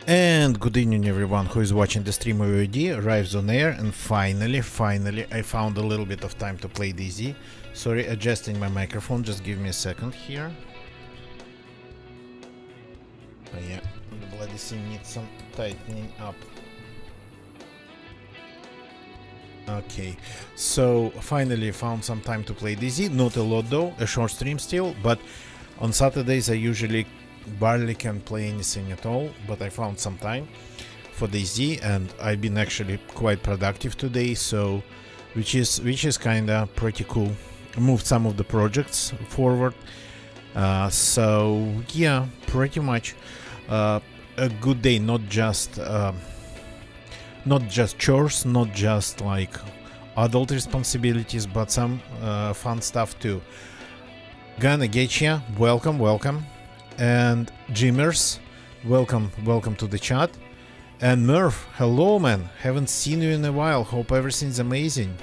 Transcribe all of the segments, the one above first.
And good evening everyone who is watching the stream of OD, arrives on air, and finally I found a little bit of time to play DZ. Sorry, adjusting my microphone, just give me a second here. Oh yeah, the bloody thing needs some tightening up. Okay, so finally found some time to play DZ, not a lot though, a short stream still, but on Saturdays I usually barely can play anything at all, but I found some time for DZ and I've been actually quite productive today, so which is kinda pretty cool. Moved some of the projects forward. So yeah, pretty much a good day. Not just chores, not just like adult responsibilities, but some fun stuff too. Gonna get ya. Welcome, welcome. And Jimmers, welcome to the chat. And Murph, hello man, haven't seen you in a while, hope everything's amazing.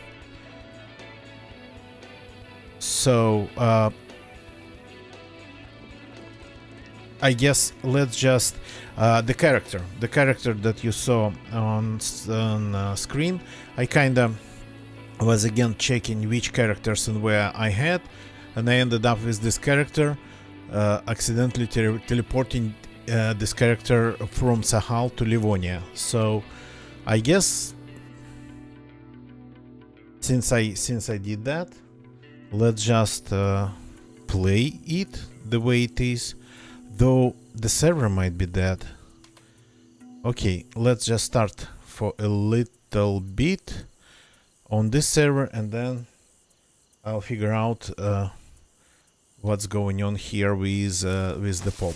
So, I guess let's just, the character that you saw on screen, I kinda was again checking which characters and where I had, and I ended up with this character, accidentally teleporting this character from Sakhal to Livonia. So I guess since I did that, let's just play it the way it is, though the server might be dead. Okay, let's just start for a little bit on this server, and then I'll figure out what's going on here with the pop.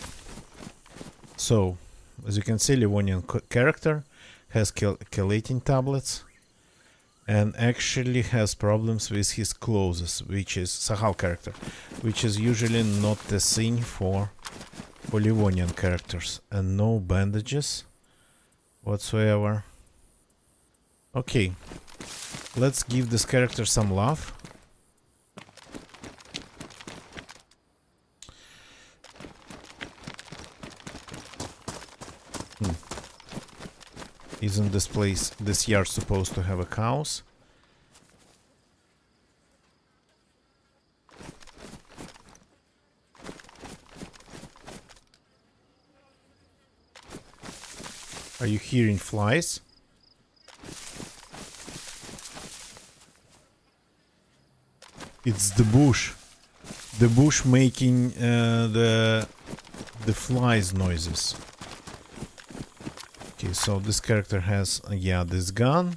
So, as you can see, Livonian character has chelating tablets and actually has problems with his clothes, which is Sakhal character, which is usually not the thing for Livonian characters, and no bandages whatsoever. Okay, let's give this character some love. Isn't this yard supposed to have a cows? Are you hearing flies? It's the bush. The bush making the flies noises. Okay, so this character has this gun,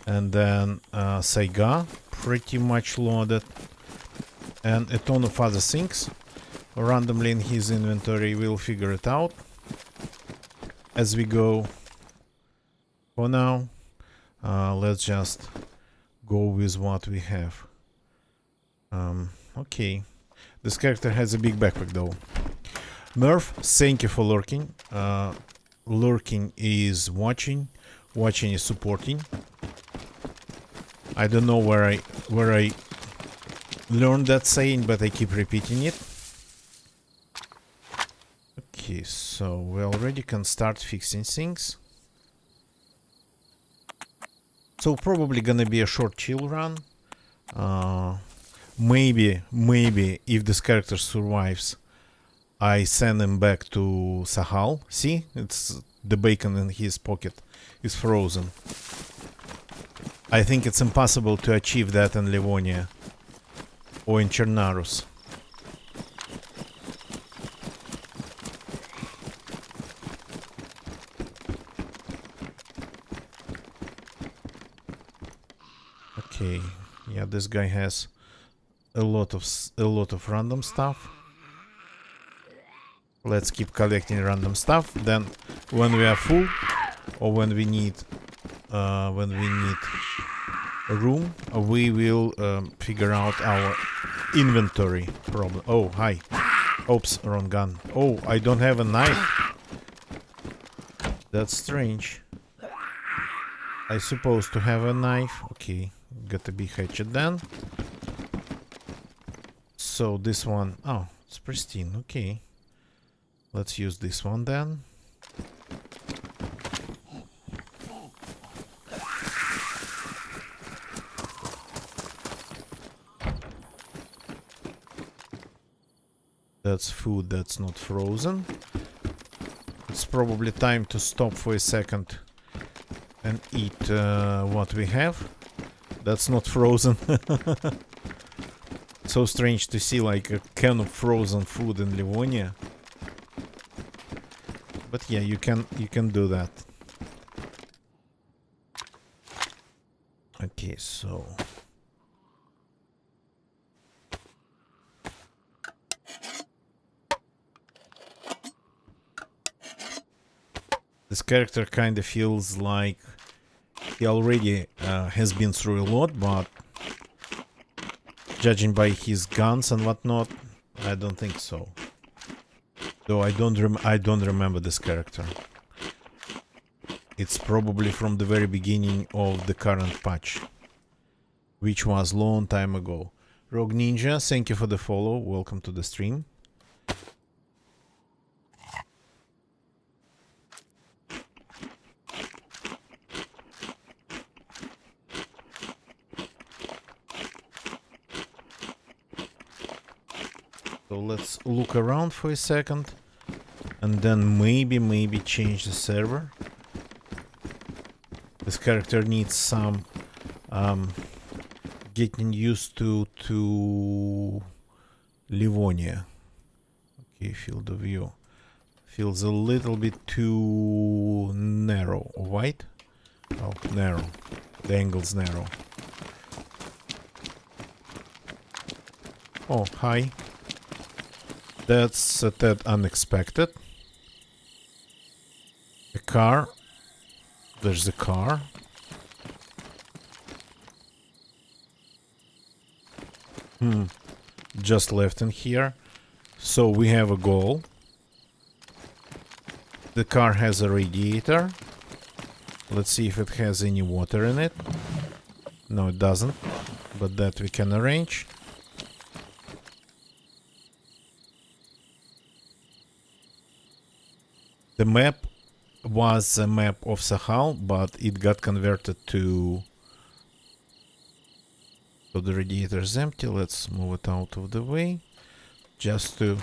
and then Saiga, pretty much loaded, and a ton of other things randomly in his inventory. We'll figure it out as we go. For now, let's just go with what we have. Okay, this character has a big backpack though. Murph, thank you for lurking. Lurking is watching is supporting. I don't know where I learned that saying, but I keep repeating it. Okay, so we already can start fixing things. So probably gonna be a short chill run. Maybe if this character survives, I send him back to Sakhal. See? It's the bacon in his pocket is frozen. I think it's impossible to achieve that in Livonia or in Chernarus. Okay, yeah, this guy has a lot of random stuff. Let's keep collecting random stuff. Then, when we are full, or when we need room, we will figure out our inventory problem. Oh, hi. Oops, wrong gun. Oh, I don't have a knife. That's strange. I supposed to have a knife. Okay, got a big hatchet then. So this one, oh, it's pristine. Okay. Let's use this one then. That's food that's not frozen. It's probably time to stop for a second and eat what we have. That's not frozen. So strange to see like a can of frozen food in Livonia. But yeah, you can do that. Okay, so this character kind of feels like he already has been through a lot, but judging by his guns and whatnot, I don't think so. Though I don't remember this character. It's probably from the very beginning of the current patch, which was long time ago. Rogue Ninja, thank you for the follow. Welcome to the stream. So let's look around for a second and then maybe change the server. This character needs some getting used to Livonia. Okay, field of view. Feels a little bit too narrow. Wide? Oh, narrow. The angle's narrow. Oh, hi. That's a tad unexpected. A car. There's a car. Just left in here. So we have a goal. The car has a radiator. Let's see if it has any water in it. No, it doesn't. But that we can arrange. The map was a map of Sakhal, but it got converted to... So the radiator is empty. Let's move it out of the way. Just to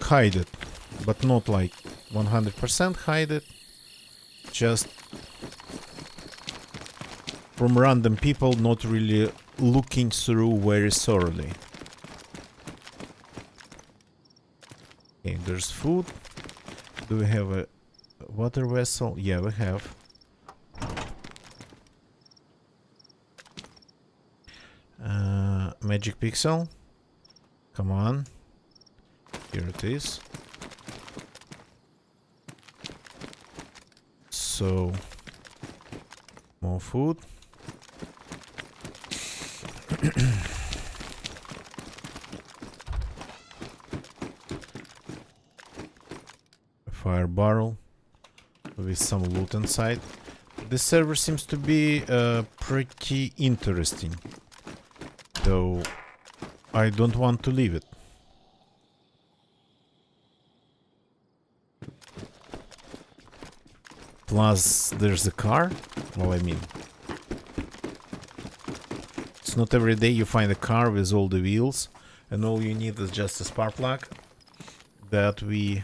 hide it. But not like 100% hide it. Just from random people not really looking through very thoroughly. Okay, there's food. Do we have a water vessel? Yeah, we have. Magic pixel. Come on. Here it is. So, more food. Fire barrel with some loot inside. This server seems to be pretty interesting, though I don't want to leave it. Plus there's a car. Well, I mean, it's not every day you find a car with all the wheels and all you need is just a spark plug that we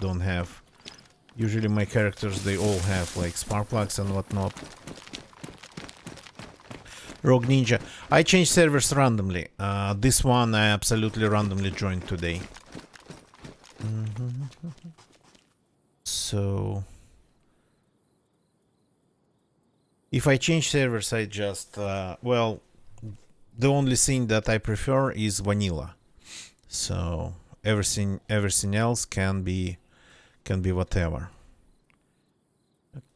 don't have. Usually my characters, they all have like spark plugs and whatnot. Rogue Ninja. I change servers randomly. This one I absolutely randomly joined today. So if I change servers, I just well, the only thing that I prefer is vanilla. So everything else can be whatever.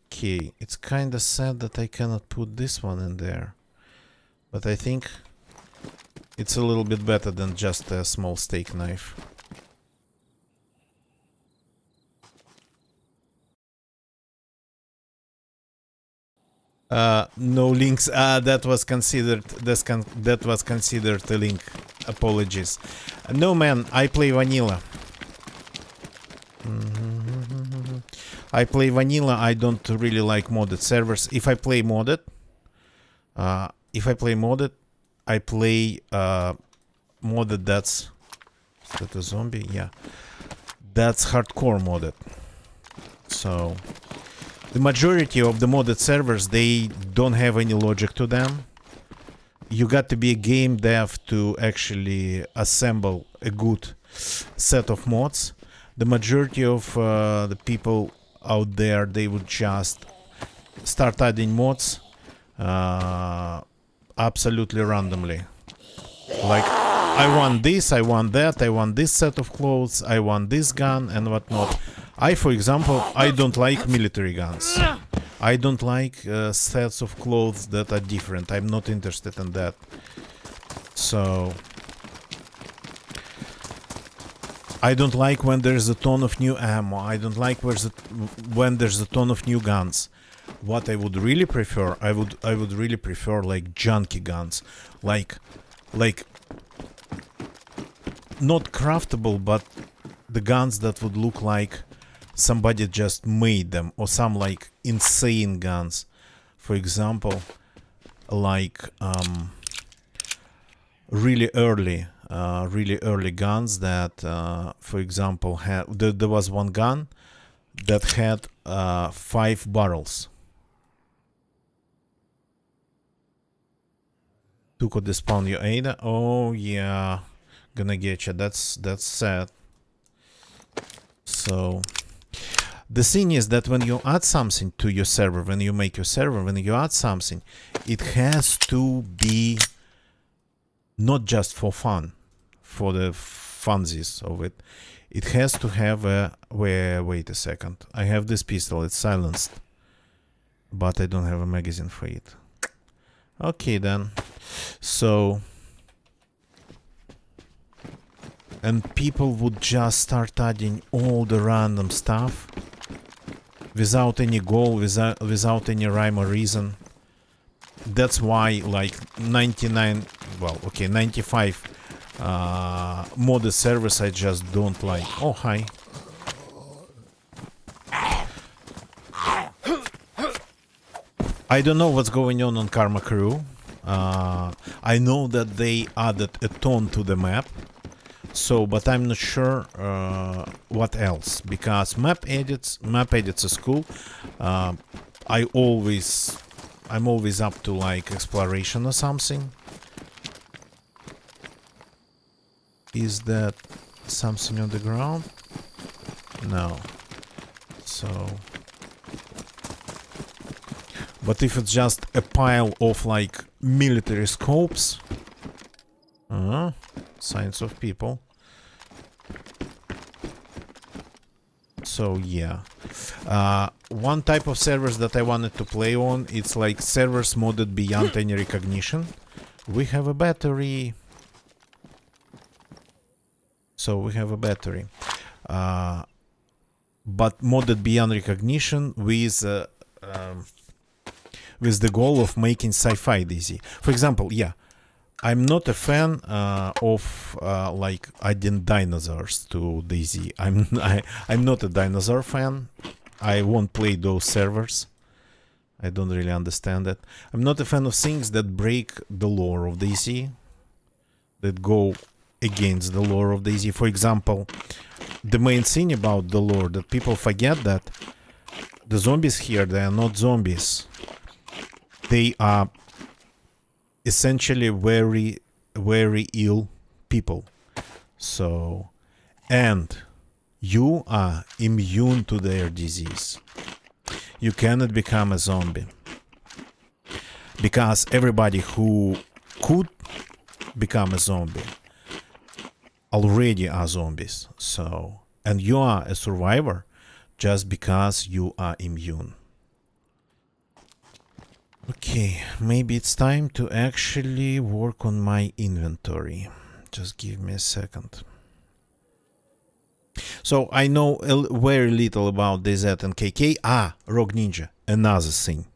Okay, it's kind of sad that I cannot put this one in there, but I think it's a little bit better than just a small steak knife. No links. That was considered a link. Apologies. No, man, I play vanilla. I play vanilla. I don't really like modded servers. If I play modded, I play modded. That's... Is that a zombie? Yeah, that's hardcore modded. So the majority of the modded servers, they don't have any logic to them. You got to be a game dev to actually assemble a good set of mods. The majority of the people out there, they would just start adding mods absolutely randomly. Like, I want this, I want that, I want this set of clothes, I want this gun and whatnot. For example, I don't like military guns. I don't like sets of clothes that are different. I'm not interested in that. So I don't like when there's a ton of new ammo. I don't like when there's a ton of new guns. What I would really prefer, I would really prefer like junky guns, like not craftable, but the guns that would look like somebody just made them, or some like insane guns. For example, like really early guns that, for example, there was one gun that had 5 barrels. Took or despawn your Ada. Oh yeah, gonna get you. That's sad. So the thing is that when you add something to your server, when you make your server, when you add something, it has to be not just for fun, for the funsies of it. It has to have a... Wait a second. I have this pistol. It's silenced. But I don't have a magazine for it. Okay, then. So... And people would just start adding all the random stuff without any goal, without any rhyme or reason. That's why, like, 95 modded servers I just don't like. Oh, hi. I don't know what's going on Karma Crew. I know that they added a ton to the map. So, but I'm not sure what else, because map edits is cool. I'm always up to like exploration or something. Is that something on the ground? No. So, but if it's just a pile of like military scopes, signs of people. So yeah, one type of servers that I wanted to play on, it's like servers modded beyond any recognition. We have a battery. So we have a battery, but modded beyond recognition with the goal of making sci-fi DayZ. For example, yeah, I'm not a fan of like adding dinosaurs to DayZ. I'm not a dinosaur fan. I won't play those servers. I don't really understand that. I'm not a fan of things that break the lore of DayZ, that go against the lore of DayZ. For example, the main thing about the lore that people forget, that the zombies here, they are not zombies. They are essentially very, very ill people. So, and you are immune to their disease. You cannot become a zombie, because everybody who could become a zombie already are zombies. So, and you are a survivor just because you are immune. Okay, maybe it's time to actually work on my inventory. Just give me a second. So I know very little about DayZ and KK. Rogue Ninja, another thing.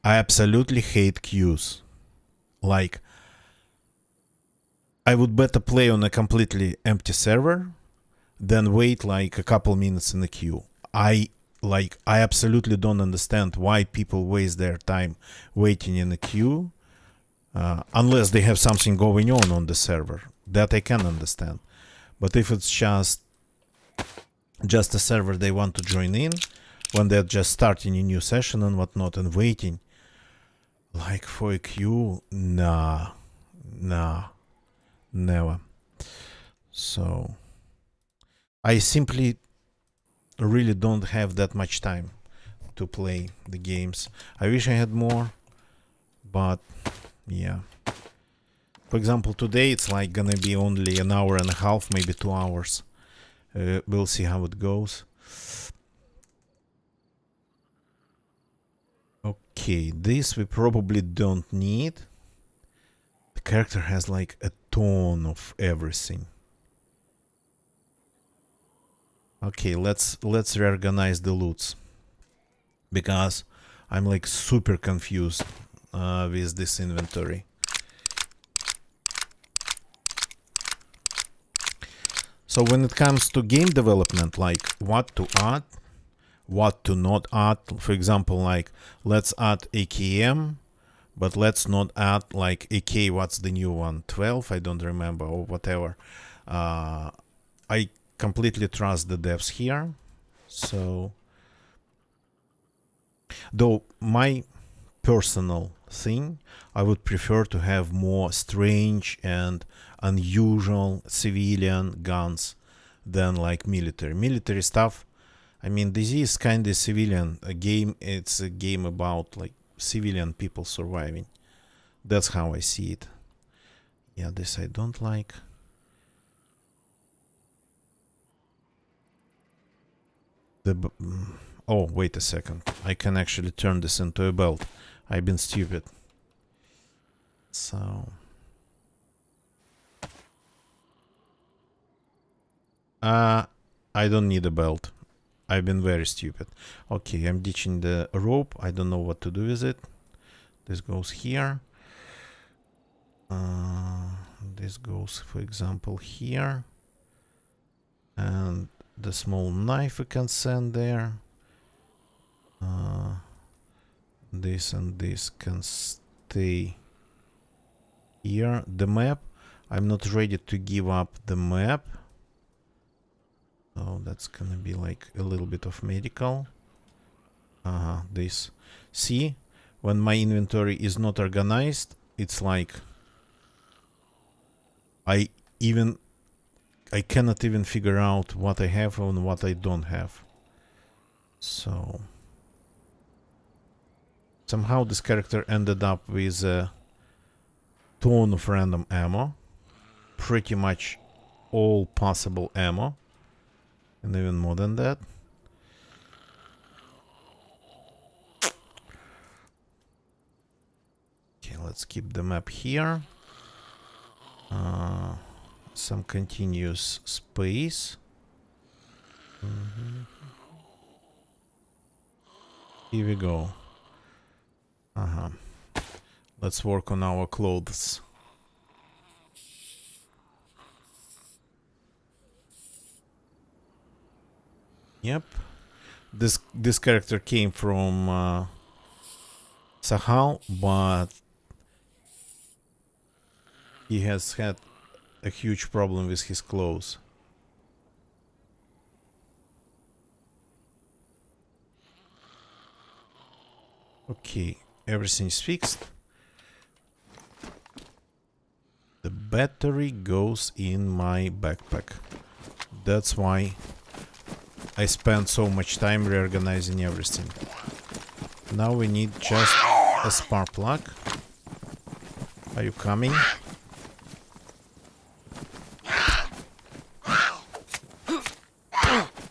I absolutely hate queues. Like, I would better play on a completely empty server than wait like a couple minutes in the queue. I absolutely don't understand why people waste their time waiting in a queue, unless they have something going on the server. That I can understand. But if it's just a server they want to join in, when they're just starting a new session and whatnot and waiting, like for a queue, nah, never. So I simply really don't have that much time to play the games. I wish I had more, but yeah. For example, today it's like gonna be only an hour and a half, maybe 2 hours. We'll see how it goes. Okay, this we probably don't need. The character has like a ton of everything. Okay, let's reorganize the loots, because I'm like super confused with this inventory. So when it comes to game development, like what to add, what to not add, for example, like let's add AKM, but let's not add like AK, what's the new one, 12, I don't remember, or whatever. I completely trust the devs here. So, though my personal thing, I would prefer to have more strange and unusual civilian guns than like military stuff. I mean, this is kind of civilian a game. It's a game about like civilian people surviving. That's how I see it. Yeah, this I don't like. Oh, wait a second. I can actually turn this into a belt. I've been stupid. So... I don't need a belt. I've been very stupid. Okay, I'm ditching the rope. I don't know what to do with it. This goes here. This goes, for example, here. And the small knife we can send there. This and this can stay here. The map. I'm not ready to give up the map. So that's gonna be like a little bit of medical. This. See? When my inventory is not organized, it's like I cannot even figure out what I have and what I don't have. So somehow this character ended up with a ton of random ammo. Pretty much all possible ammo. And even more than that. Okay, let's keep the map here. Some continuous space. Here we go. Let's work on our clothes. Yep. This character came from Sakhal, but he has had a huge problem with his clothes. Okay, everything's fixed. The battery goes in my backpack. That's why I spent so much time reorganizing everything. Now we need just a spark plug. Are you coming?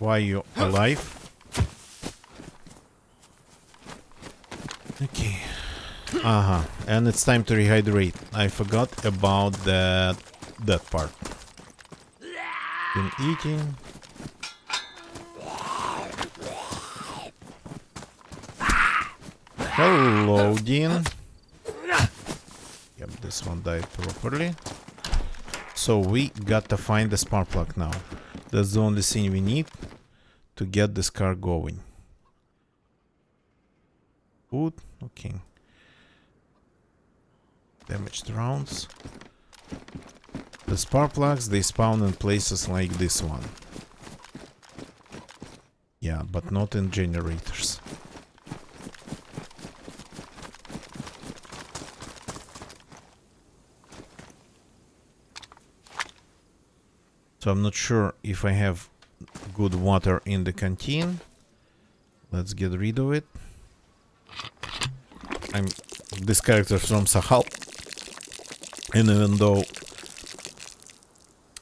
Why are you alive? Okay. And it's time to rehydrate. I forgot about that part. Been eating. Hello, Dean. Yep, this one died properly. So we got to find the spark plug now. That's the only thing we need to get this car going. Food, okay. Damaged rounds. The spark plugs, they spawn in places like this one. Yeah, but not in generators. So I'm not sure if I have good water in the canteen. Let's get rid of it. This character from Sakhal, and even though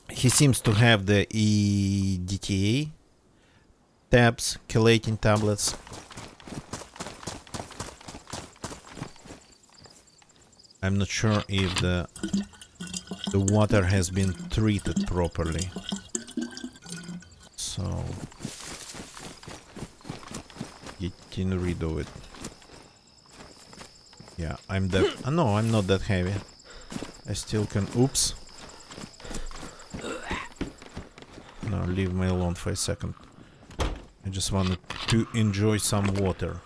he seems to have the EDTA tabs, chelating tablets, I'm not sure if the water has been treated properly. So getting rid of it. Yeah, I'm that. No, I'm not that heavy. I still can. Oops. No, leave me alone for a second. I just wanted to enjoy some water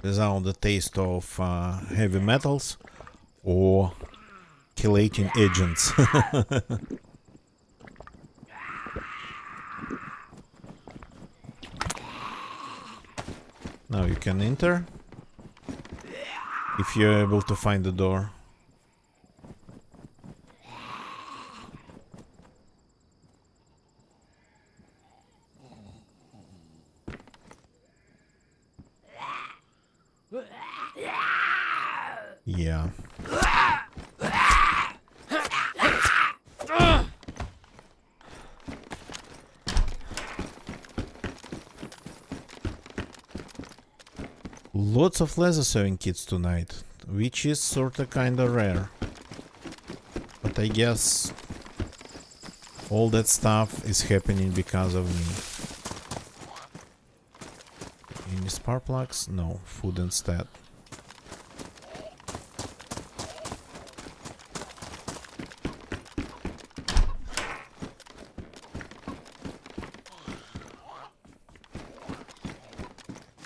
without the taste of heavy metals or chelating agents. Now you can enter if you're able to find the door. Yeah. Lots of laser sewing kits tonight, which is sorta kinda rare. But I guess all that stuff is happening because of me. Any spark plugs? No, food instead.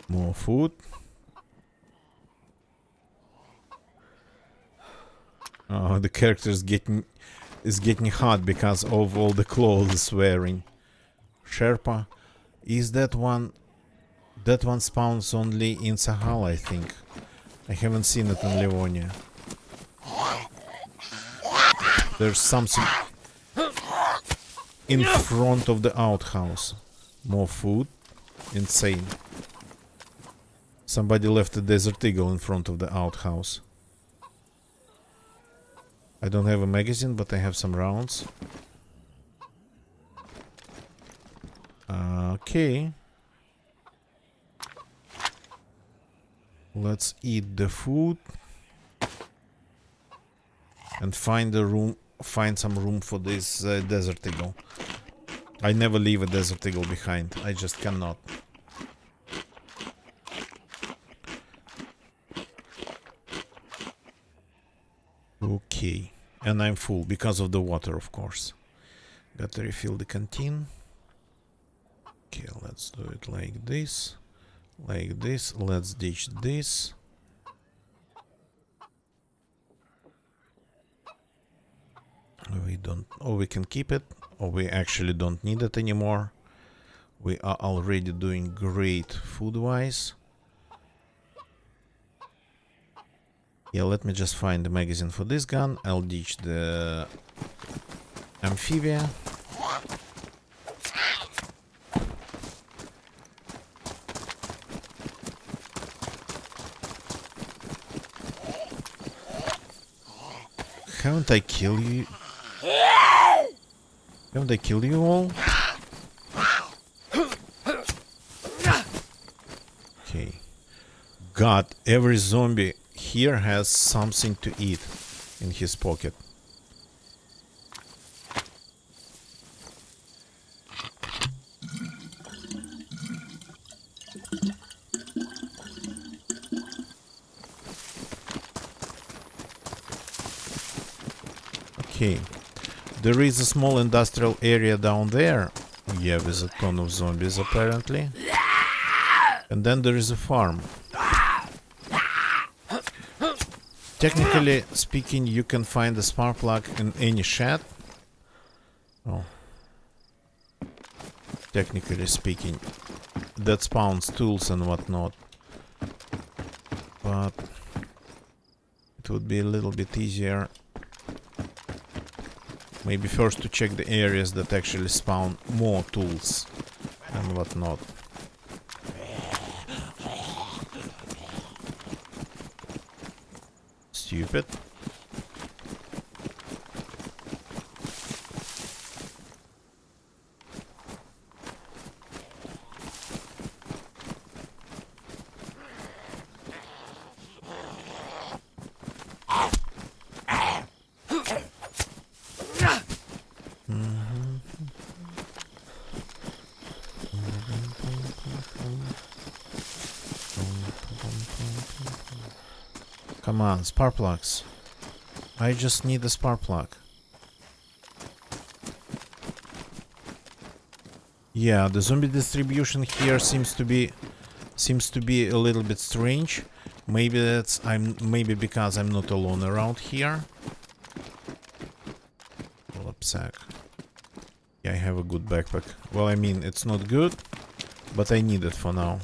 More food. Oh, the character is getting hot because of all the clothes wearing. Sherpa, is that one? That one spawns only in Sakhal, I think. I haven't seen it in Livonia. There's something in front of the outhouse. More food. Insane. Somebody left a desert eagle in front of the outhouse. I don't have a magazine, but I have some rounds. Okay. Let's eat the food and find some room for this desert eagle. I never leave a desert eagle behind. I just cannot. Okay, and I'm full because of the water, of course. Got to refill the canteen. Okay, let's do it like this. Like this. Let's ditch this. We don't... or we can keep it, or we actually don't need it anymore. We are already doing great food-wise. Yeah, let me just find the magazine for this gun. I'll ditch the amphibia. Haven't I killed you? Haven't I killed you all? Okay. God, every zombie here has something to eat in his pocket. Okay, there is a small industrial area down there. Yeah, with a ton of zombies apparently. And then there is a farm. Technically speaking, you can find a spark plug in any shed. Oh. Technically speaking, that spawns tools and whatnot. But it would be a little bit easier. Maybe first to check the areas that actually spawn more tools and whatnot. Stupid. Come on, spark plugs. I just need a spark plug. Yeah, the zombie distribution here seems to be a little bit strange. Maybe maybe because I'm not alone around here. Rucksack. Yeah, I have a good backpack. Well, I mean, it's not good, but I need it for now.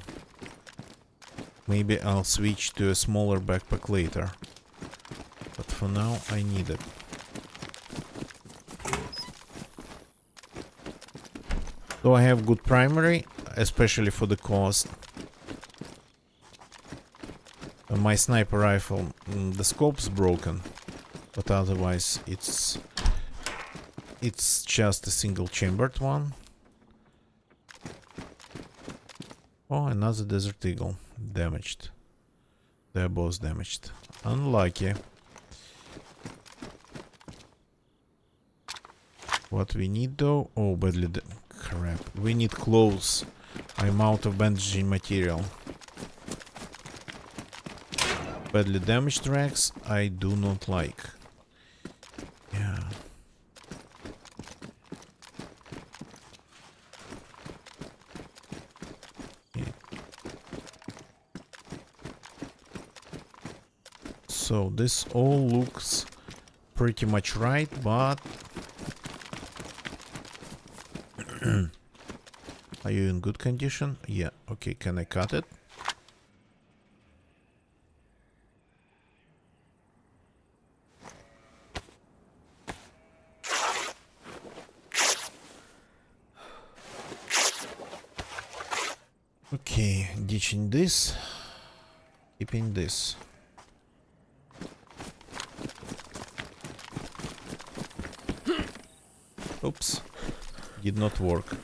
Maybe I'll switch to a smaller backpack later. But for now, I need it. So I have good primary, especially for the cost. My sniper rifle, the scope's broken, but otherwise it's just a single chambered one. Oh, another desert eagle. Damaged. They're both damaged. Unlucky. What we need though? Oh, badly crap. We need clothes. I'm out of bandaging material. Badly damaged rags I do not like. Yeah. So this all looks pretty much right, but are you in good condition? Yeah, okay, can I cut it? Okay, ditching this, keeping this. Oops, did not work.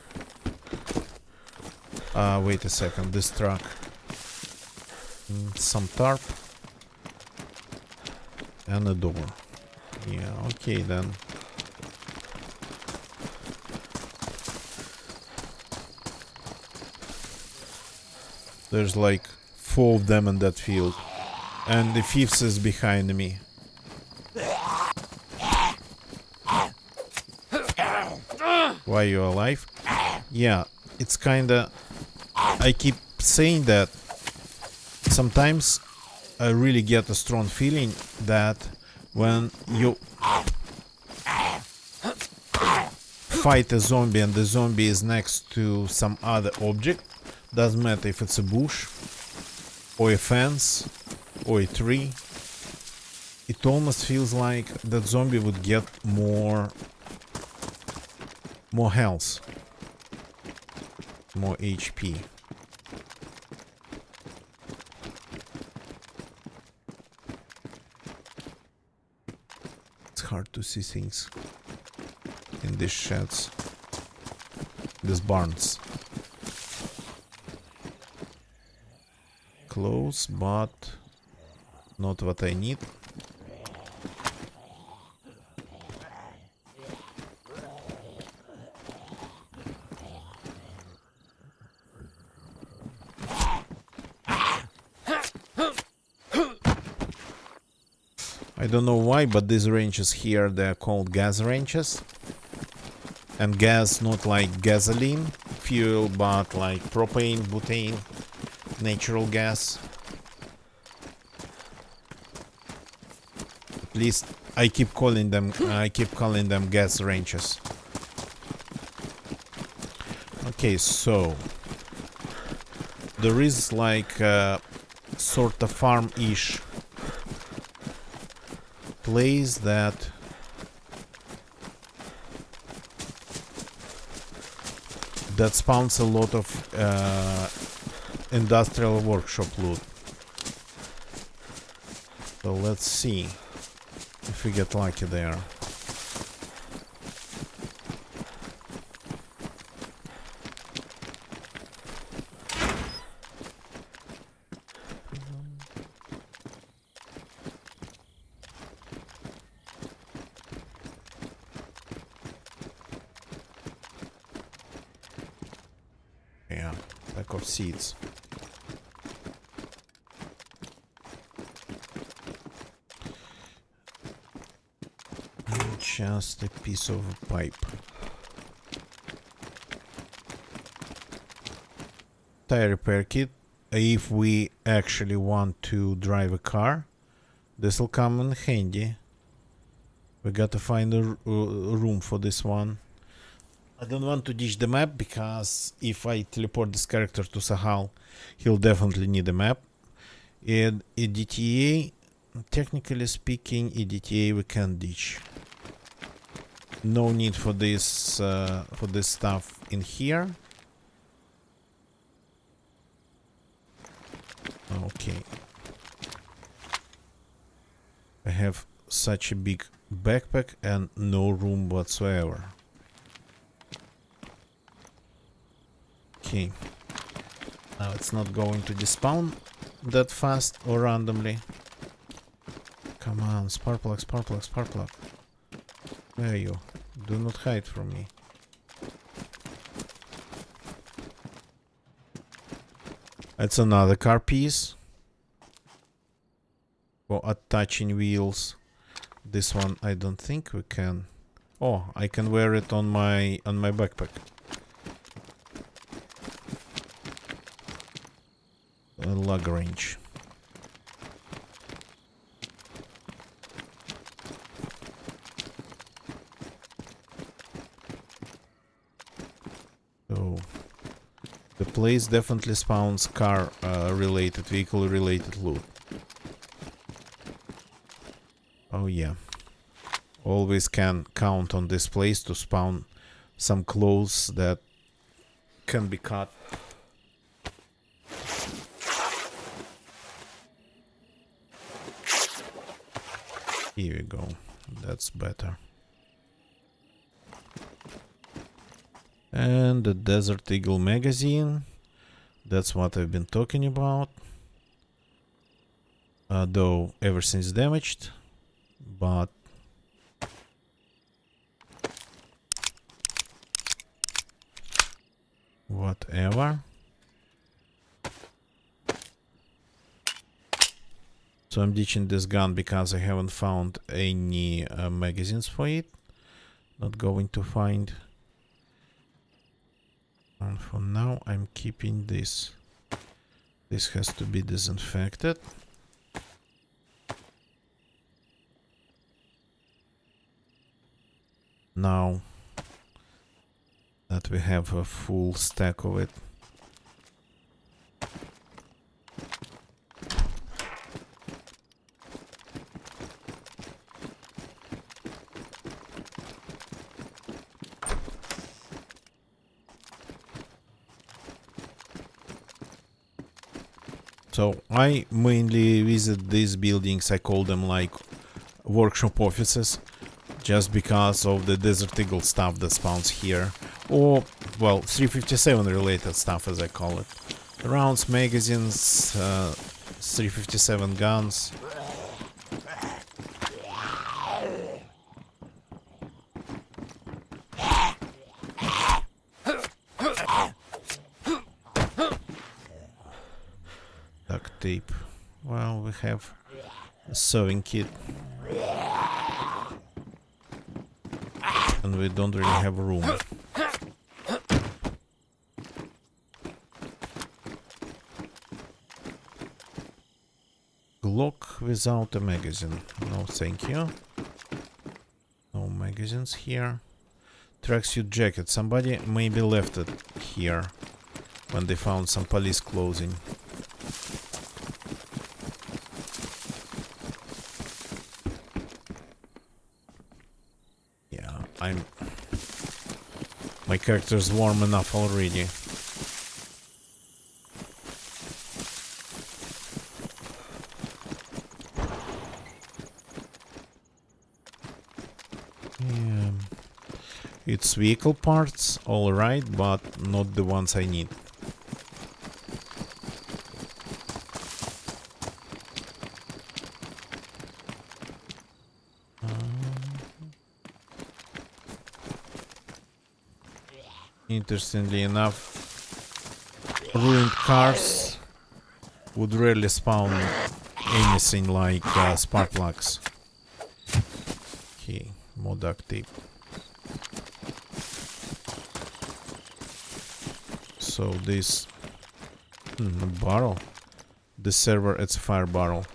Wait a second, this truck. Some tarp. And a door. Yeah, okay then. There's like 4 of them in that field. And the 5th is behind me. Why are you alive? Yeah, it's kinda... I keep saying that sometimes I really get a strong feeling that when you fight a zombie and the zombie is next to some other object, doesn't matter if it's a bush or a fence or a tree, it almost feels like that zombie would get more health, more HP. It's hard to see things in these sheds, these barns. Close, but not what I need. I don't know why, but these ranges here, they're called gas ranges. And gas, not like gasoline fuel, but like propane, butane, natural gas. At least I keep calling them gas ranges. Okay, so there is like a sort of farm-ish place that that spawns a lot of industrial workshop loot. So let's see if we get lucky there. Yeah, lack of seeds. Just a piece of pipe. Tire repair kit. If we actually want to drive a car, this will come in handy. We gotta find a room for this one. I don't want to ditch the map, because if I teleport this character to Sakhal, he'll definitely need a map. And EDTA, technically speaking, EDTA we can ditch. No need for this stuff in here. Okay. I have such a big backpack and no room whatsoever. Okay. Now it's not going to despawn that fast or randomly. Come on, Sparkplug, Sparkplug, Sparkplug. Where are you? Do not hide from me. That's another car piece for attaching wheels. This one I don't think we can. Oh, I can wear it on my backpack. A lug wrench. So the place definitely spawns car related, vehicle related loot. Oh yeah. Always can count on this place to spawn some clothes that can be cut. Here we go. That's better. And the Desert Eagle magazine. That's what I've been talking about. Though everything's damaged. But whatever. So I'm ditching this gun because I haven't found any magazines for it. Not going to find. And for now I'm keeping this. This has to be disinfected. Now that we have a full stack of it. So I mainly visit these buildings, I call them like workshop offices, just because of the Desert Eagle stuff that spawns here. Or, well, 357 related stuff as I call it. Rounds, magazines, 357 guns. Duct tape. Well, we have a sewing kit. And we don't really have room. Glock without a magazine. No, thank you. No magazines here. Tracksuit jacket. Somebody maybe left it here when they found some police clothing. Yeah, My character's warm enough already. Yeah. It's vehicle parts, alright, but not the ones I need. Interestingly enough, ruined cars would rarely spawn anything like spark plugs. Okay, more duct tape. So this barrel, the server, it's a fire barrel.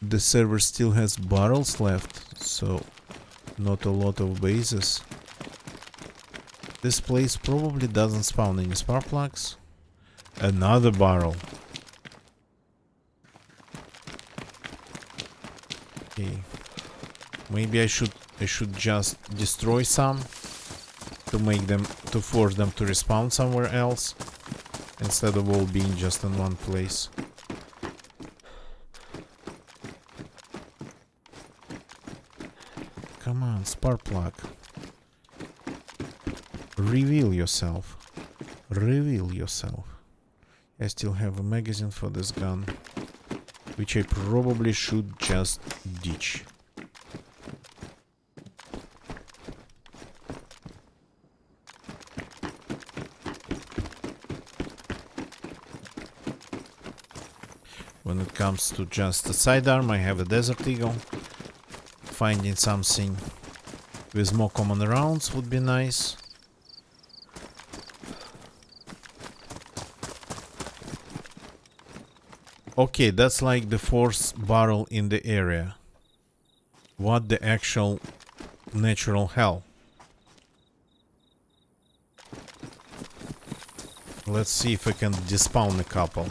The server still has barrels left, so not a lot of bases. This place probably doesn't spawn any spark plugs. Another barrel. Okay. Maybe I should just destroy some to force them to respawn somewhere else instead of all being just in one place. Come on, spark plug. Reveal yourself. Reveal yourself. I still have a magazine for this gun, which I probably should just ditch. When it comes to just a sidearm, I have a Desert Eagle. Finding something with more common rounds would be nice. Okay, that's like the fourth barrel in the area. What the actual natural hell? Let's see if I can despawn a couple.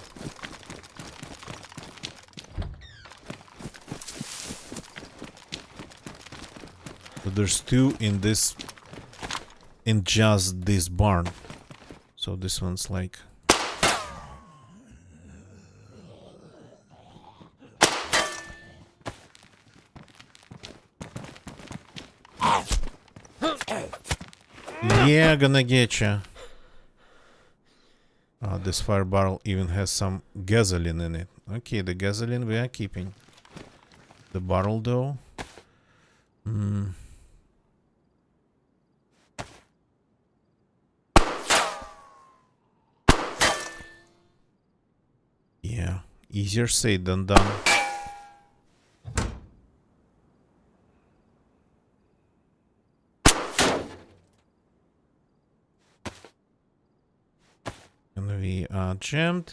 So there's two in just this barn. So this one's like... Yeah, gonna get ya. This fire barrel even has some gasoline in it. Okay, the gasoline we are keeping. The barrel though. Yeah, easier said than done. And we are jammed.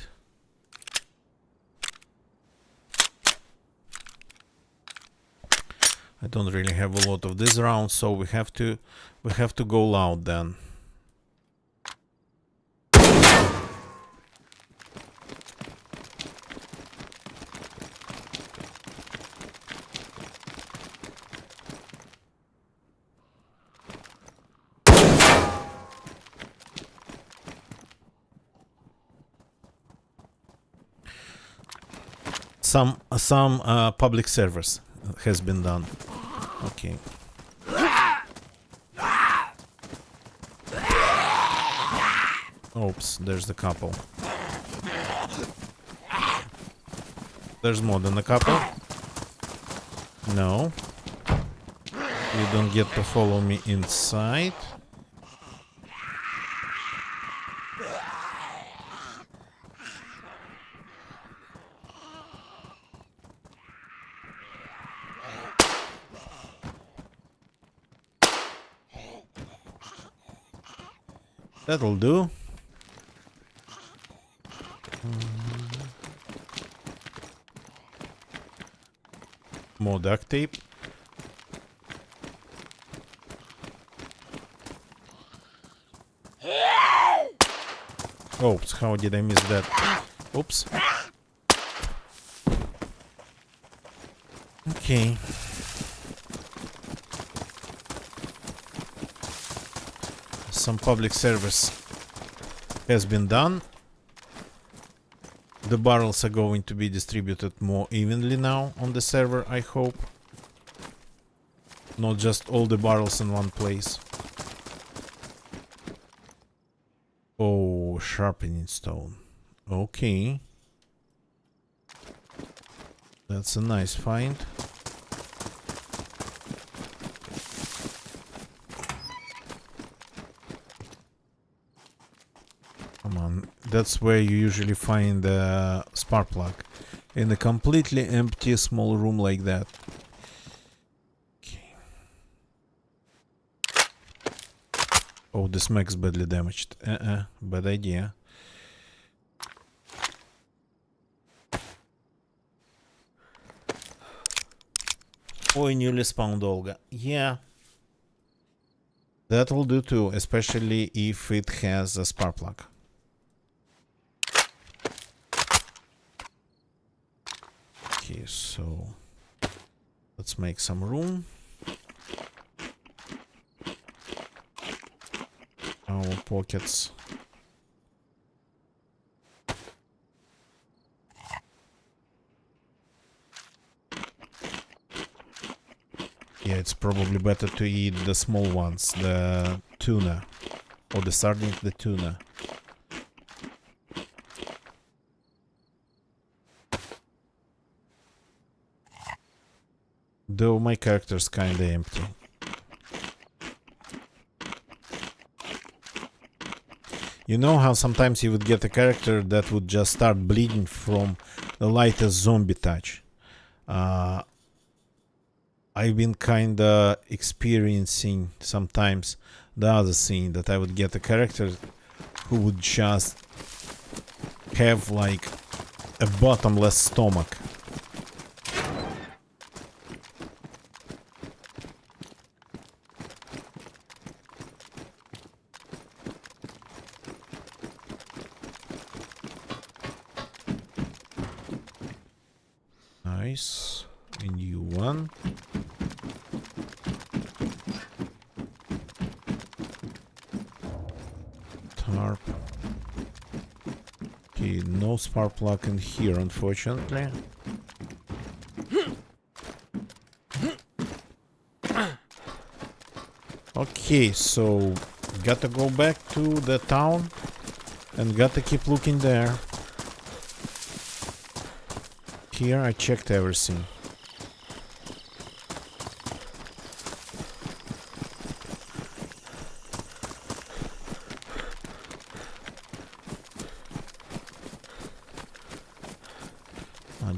I don't really have a lot of this round, so we have to go loud then. Some public service has been done. Okay. Oops, there's the couple. There's more than a couple. No. You don't get to follow me inside. That'll do. More duct tape. Oops, how did I miss that? Oops. Okay. some public service has been done. The barrels are going to be distributed more evenly now on the server, I hope. Not just all the barrels in one place. Oh, sharpening stone. Okay. That's a nice find. Come on, that's where you usually find the spark plug. In a completely empty small room like that. Okay. Oh, this mech's badly damaged. Bad idea. Oh, newly spawned Olga. Yeah. That will do too, especially if it has a spark plug. Okay, so let's make some room. Our pockets. Yeah, it's probably better to eat the small ones, the tuna, or the sardines, the tuna. Though my character's kinda empty. You know how sometimes you would get a character that would just start bleeding from the lightest zombie touch? I've been kinda experiencing sometimes the other thing, that I would get a character who would just have like a bottomless stomach. Nice. A new one. Tarp. Okay, no spark plug in here, unfortunately. Okay, so gotta go back to the town and gotta keep looking there. Here I checked everything.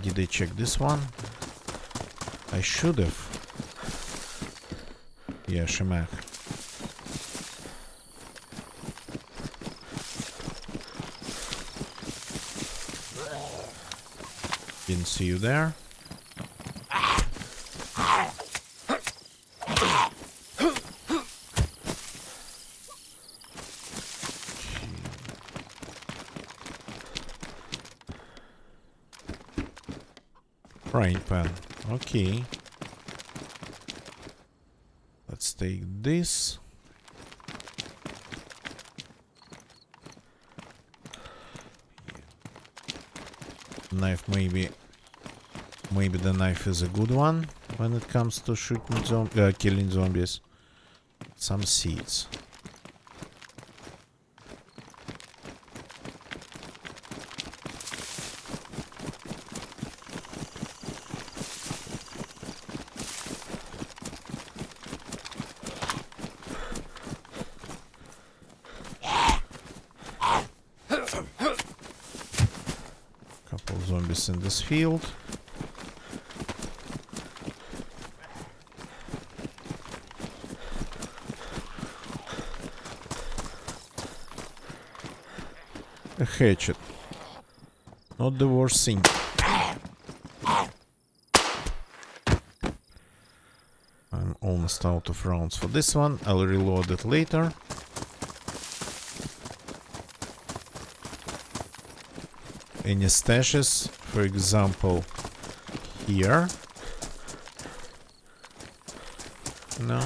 Did I check this one? I should have. Yeah, Shemak. Didn't see you there. Frying pan. Okay. Let's take this. Knife, maybe the knife is a good one when it comes to shooting killing zombies. Some seeds. Couple zombies in this field. A hatchet. Not the worst thing. I'm almost out of rounds for this one. I'll reload it later. Any stashes, for example, here. No.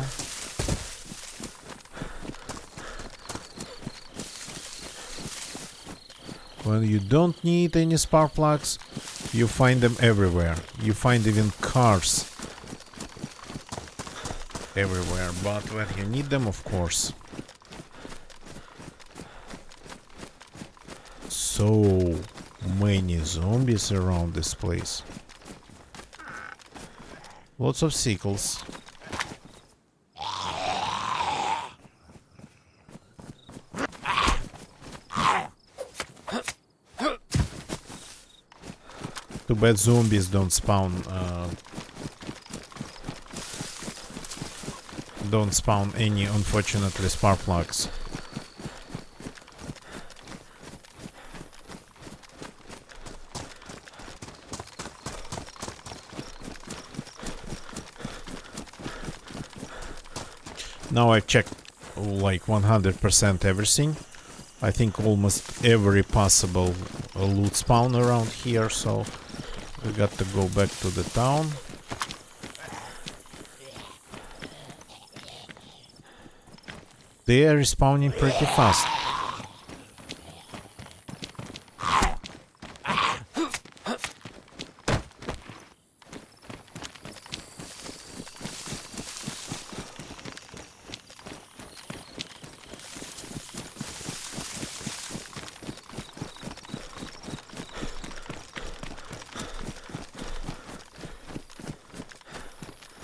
When you don't need any spark plugs, you find them everywhere. You find even cars everywhere, but when you need them, of course. So many zombies around this place. Lots of sickles. Too bad zombies don't spawn any, unfortunately, spark plugs. Now I checked like 100% everything. I think almost every possible loot spawn around here, so we got to go back to the town. They are respawning pretty fast.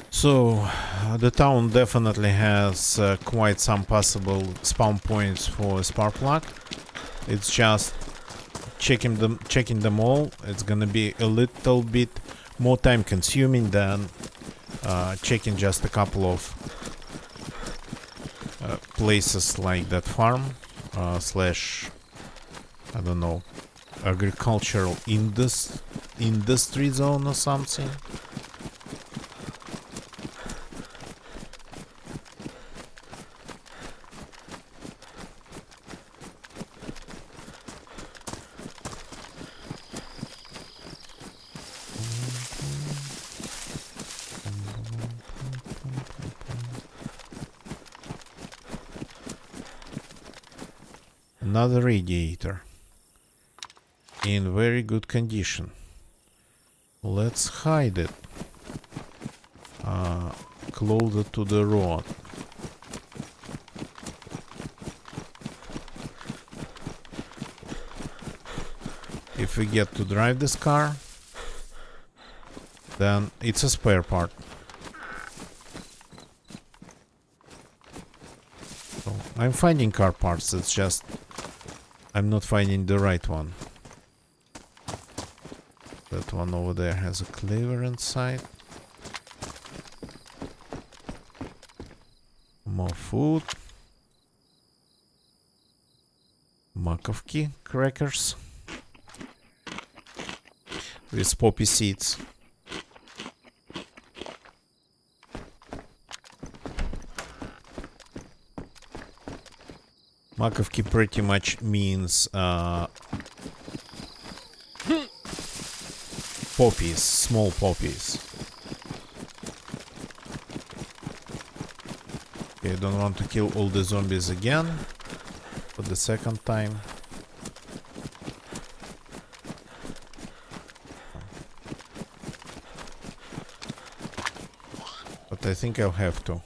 So, the town definitely has quite some possible spawn points for a spark plug. It's just checking them all. It's gonna be a little bit more time consuming than checking just a couple of places like that farm slash, I don't know, agricultural industry zone or something. Another radiator in very good condition. Let's hide it closer to the road. If we get to drive this car, then it's a spare part. So I'm finding car parts, it's just I'm not finding the right one. That one over there has a cleaver inside. More food. Makovki crackers with poppy seeds. Makovki pretty much means poppies, small poppies. Okay, I don't want to kill all the zombies again for the second time. But I think I'll have to.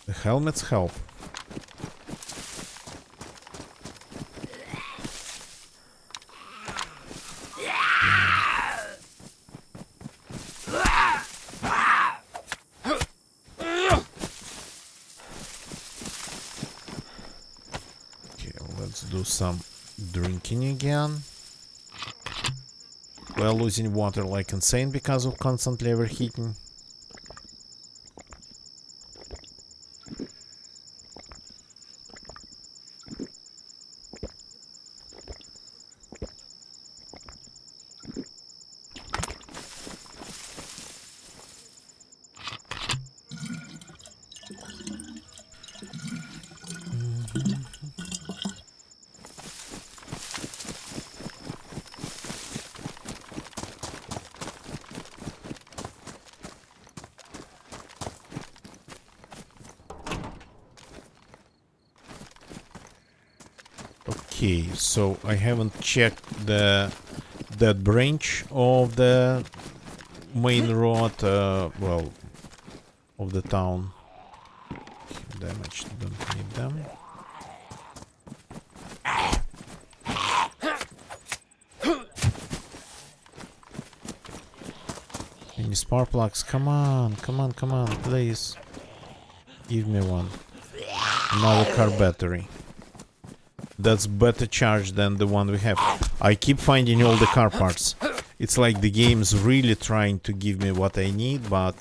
The helmets help. Do some drinking again. We're losing water like insane because of constantly overheating. Okay, so I haven't checked that branch of the main road, well, of the town. Damage, don't need them. Any spark plugs? Come on, come on, come on, please. Give me one. Another car battery. That's better charge than the one we have. I keep finding all the car parts. It's like the game's really trying to give me what I need, but...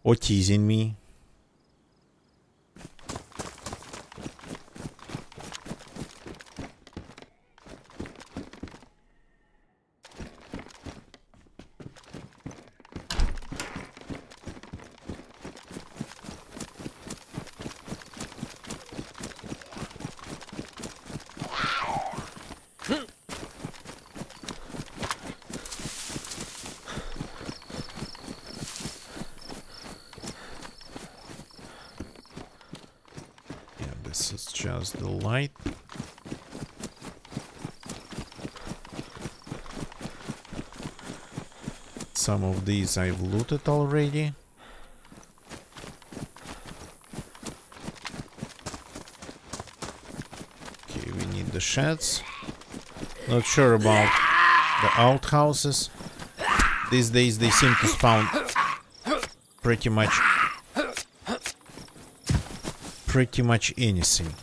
or teasing me. This is just the light. Some of these I've looted already. Okay, we need the sheds. Not sure about the outhouses. These days they seem to spawn pretty much anything.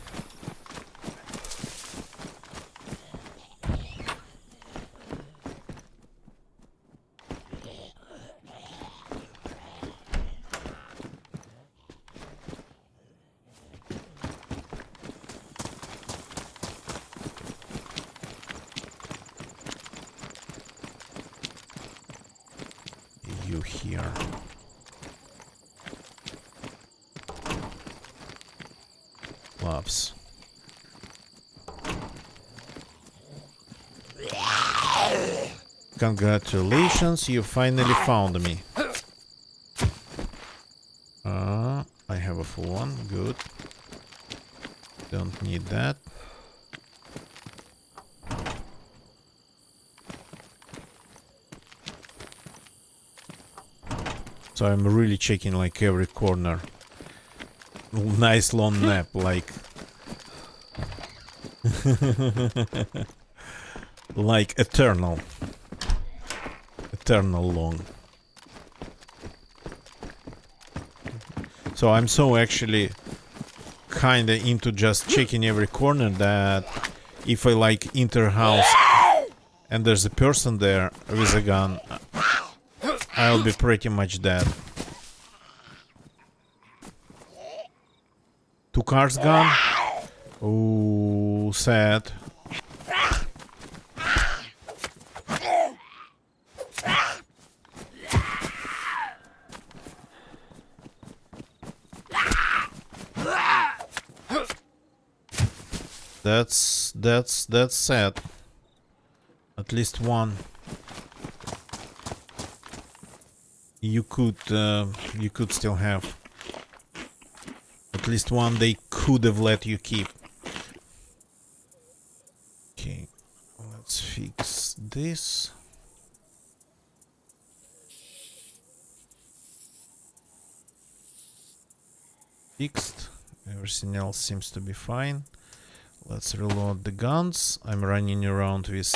You here. Loves. Congratulations, you finally found me. I have a full one, good. Don't need that. So I'm really checking like every corner. Nice long nap, like like eternal long. So I'm so actually kinda into just checking every corner that if I like enter a house and there's a person there with a gun, I'll be pretty much dead. 2 cars gone? Oh, sad. That's sad. At least one. You could still have. At least one they could have let you keep. Okay, let's fix this. Fixed. Everything else seems to be fine. Let's reload the guns. I'm running around with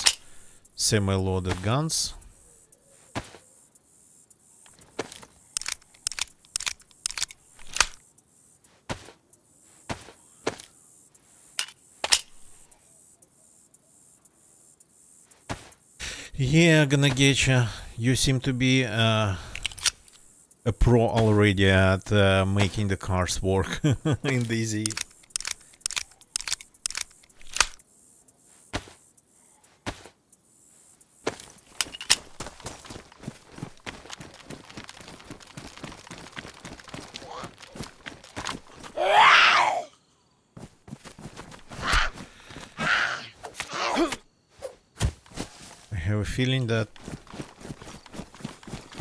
semi-loaded guns. Yeah, gonna get you. You seem to be a pro already at making the cars work in DayZ. I have a feeling that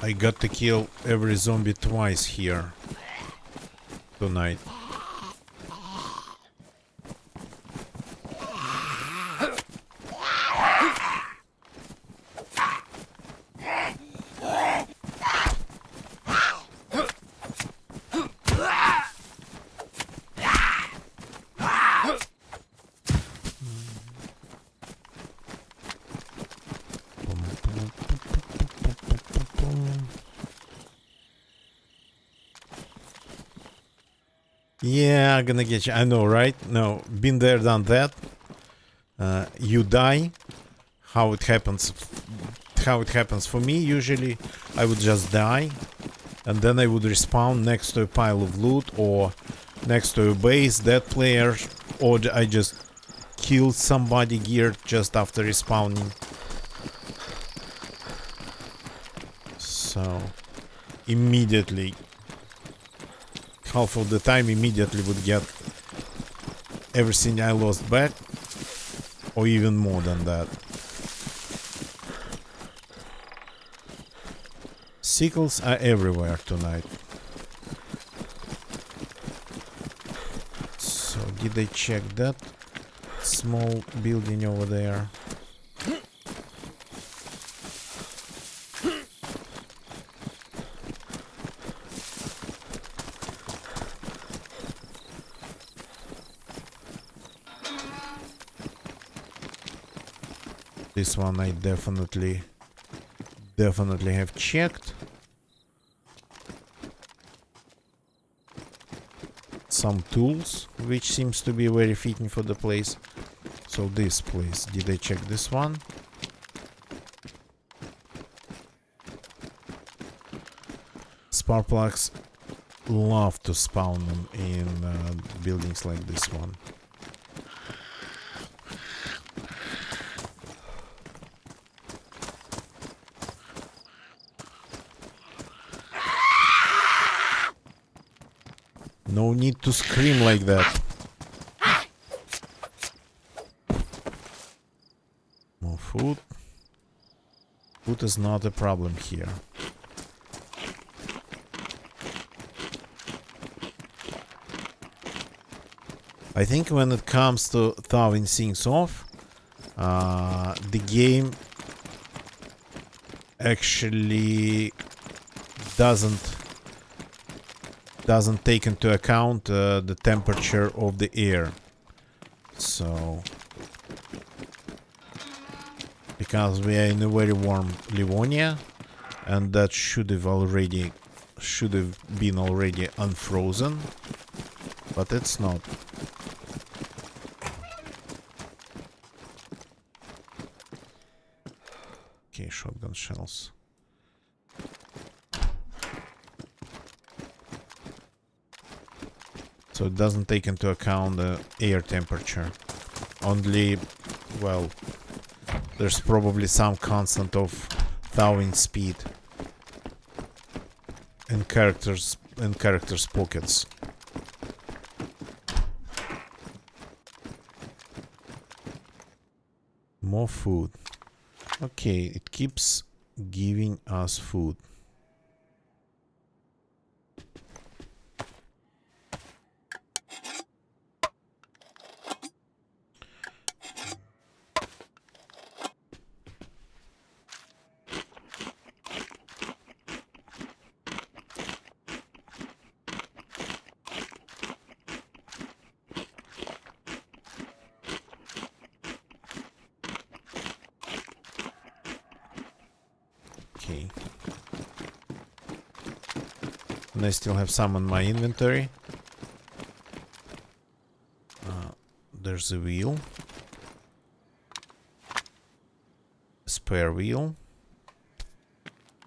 I got to kill every zombie twice here tonight. Yeah, I'm gonna get you. I know, right? No, been there, done that. You die. How it happens? How it happens for me? Usually, I would just die, and then I would respawn next to a pile of loot or next to a base, dead player, or I just kill somebody geared just after respawning. So immediately, half of the time, immediately would get everything I lost back, or even more than that. Sickles are everywhere tonight. So did I check that small building over there? This one I definitely have checked. Some tools, which seems to be very fitting for the place. So this place, did I check this one? Spark plugs love to spawn them in buildings like this one. No need to scream like that. More food. Food is not a problem here. I think when it comes to thawing things off, the game actually doesn't take into account the temperature of the air. So because we are in a very warm Livonia, and that should have been already unfrozen, but it's not. Okay, shotgun shells. So it doesn't take into account the air temperature. Only, well, there's probably some constant of thawing speed in characters pockets. More food. Okay, it keeps giving us food. Okay. And I still have some in my inventory. There's a wheel. Spare wheel.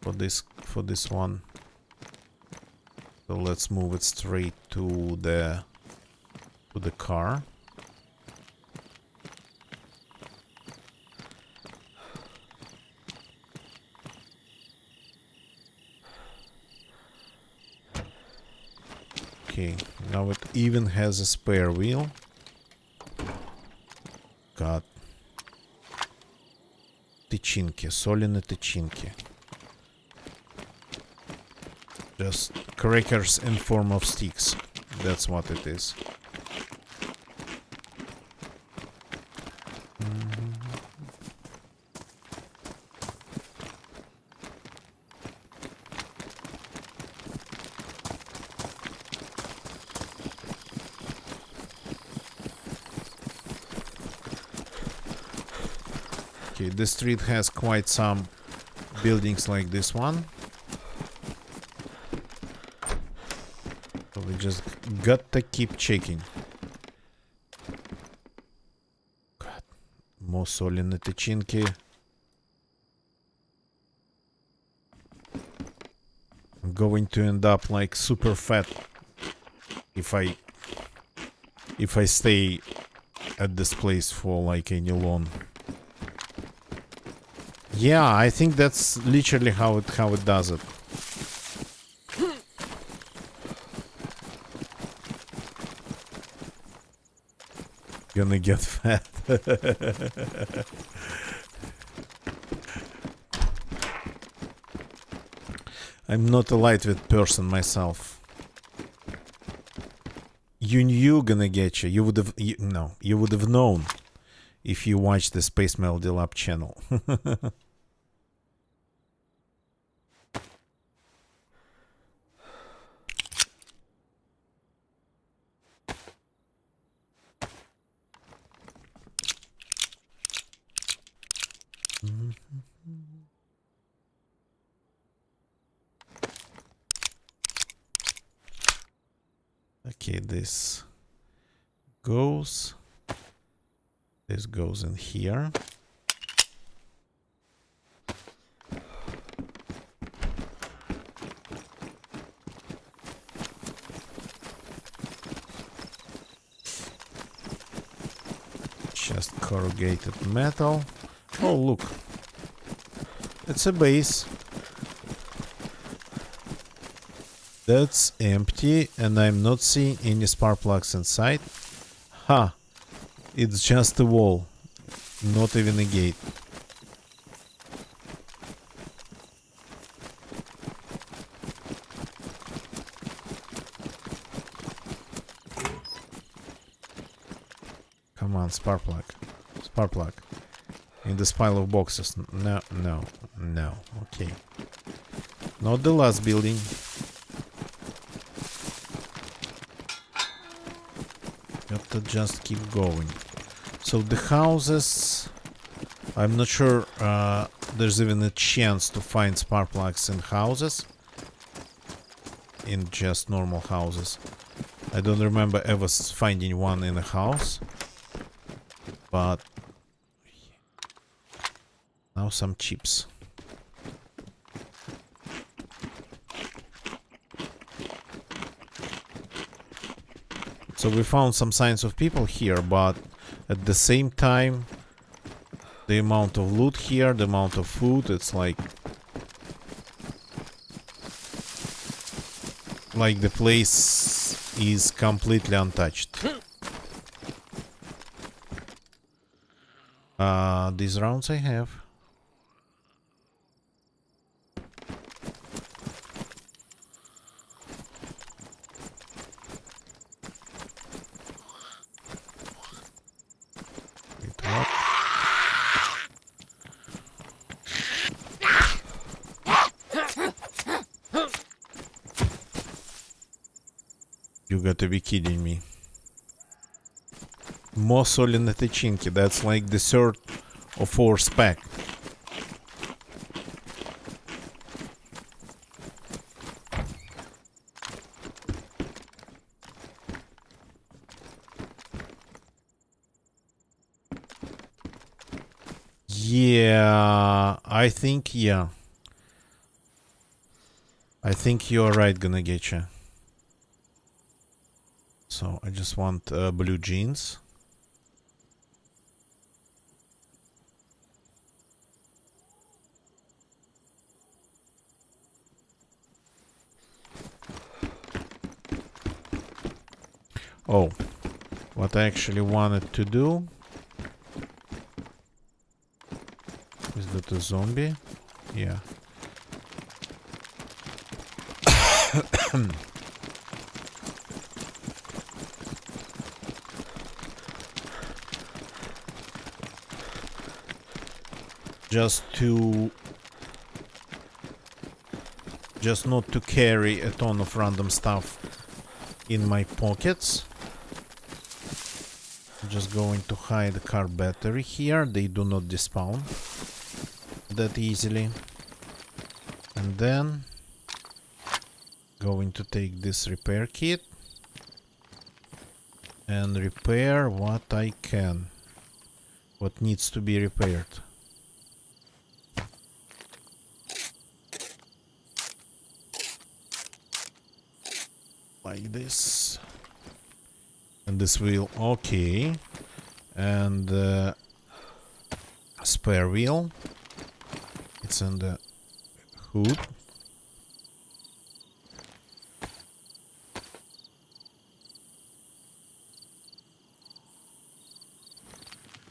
For this one. So let's move it straight to the car. Okay, now it even has a spare wheel. God. Тычинки, соленые тычинки. Just crackers in form of sticks. That's what it is. Okay, this street has quite some buildings like this one. So we just got to keep checking. God, more соли на тычинке. I'm going to end up like super fat if I stay at this place for like any long. Yeah, I think that's literally how it does it. Gonna get fat. I'm not a lightweight person myself. You knew gonna get you. You would have you would have known if you watched the Space Melody Lab channel. Okay, this goes in here. Just corrugated metal. Oh, look. It's a base. That's empty, and I'm not seeing any spark plugs inside. Ha! It's just a wall. Not even a gate. Come on, spark plug. Spark plug. In this pile of boxes. No, no, no. Okay. Not the last building. Got to just keep going. So the houses, I'm not sure there's even a chance to find spark plugs in houses. In just normal houses. I don't remember ever finding one in a house. But now some chips. So we found some signs of people here, but at the same time, the amount of loot here, the amount of food, it's like the place is completely untouched. These rounds I have. You gotta be kidding me. More соли на тычинке. That's like the third or fourth pack. Yeah, I think, yeah. I think you're right, gonna get you. So I just want blue jeans. Oh, what I actually wanted to do. Is that a zombie? Yeah. Just not to carry a ton of random stuff in my pockets. I'm just going to hide the car battery here. They do not despawn that easily. And then going to take this repair kit. and repair what I can. What needs to be repaired. Like this. And this wheel, okay. And spare wheel. It's in the hood.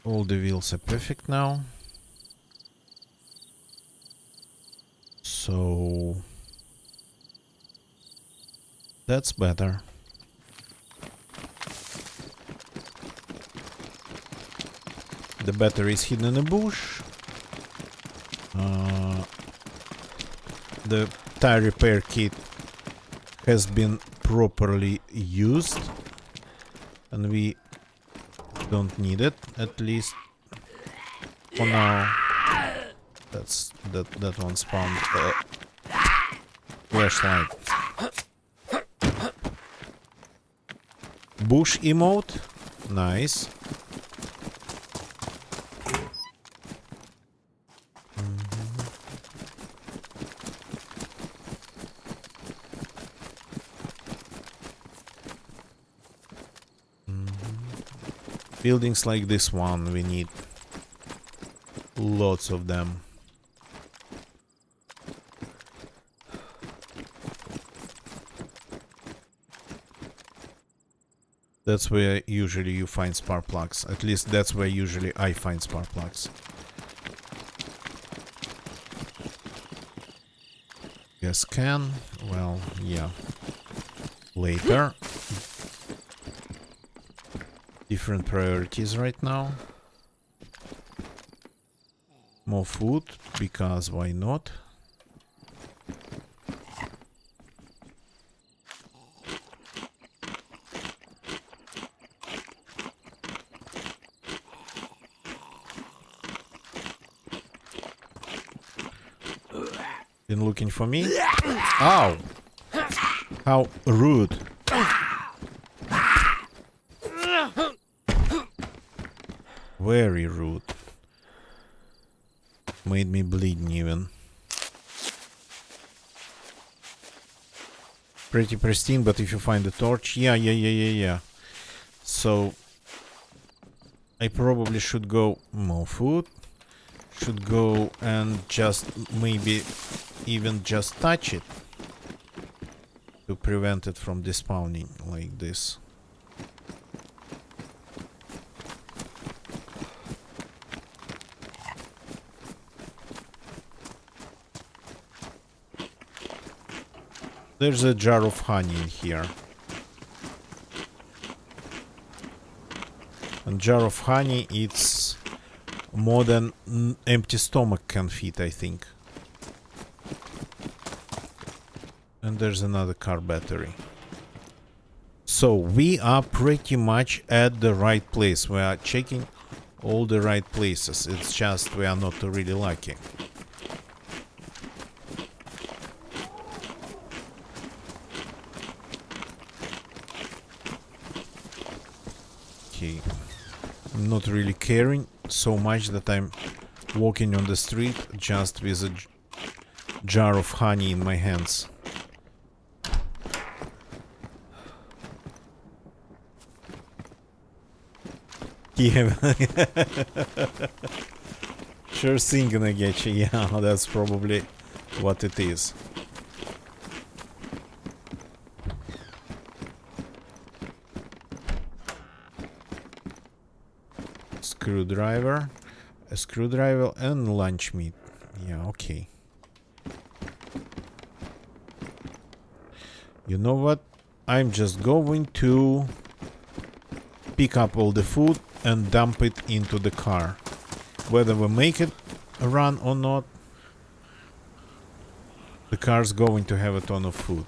All the wheels are perfect now. So that's better. The battery is hidden in a bush. The tire repair kit has been properly used, and we don't need it, at least for now. That one spawned flashlight. Bush emote, nice. Buildings like this one, we need lots of them. That's where usually you find spark plugs. At least that's where usually I find spark plugs. Gas can, well, yeah. Later. Different priorities right now. More food, because why not? Been looking for me? Ow! How rude. Very rude. Made me bleeding even. Pretty pristine, but if you find a torch... Yeah. So... I probably should go... More food. Should go and just maybe even just touch it. To prevent it from despawning like this. There's a jar of honey in here. And jar of honey, it's more than empty stomach can feed, I think. And there's another car battery. So we are pretty much at the right place. We are checking all the right places. It's just we are not really lucky. I'm not really caring so much that I'm walking on the street just with a jar of honey in my hands. Yeah. Sure thing gonna get you. Yeah, that's probably what it is. Screwdriver, a screwdriver and lunch meat. Yeah, okay. You know what? I'm just going to pick up all the food and dump it into the car. Whether we make it run or not, the car's going to have a ton of food.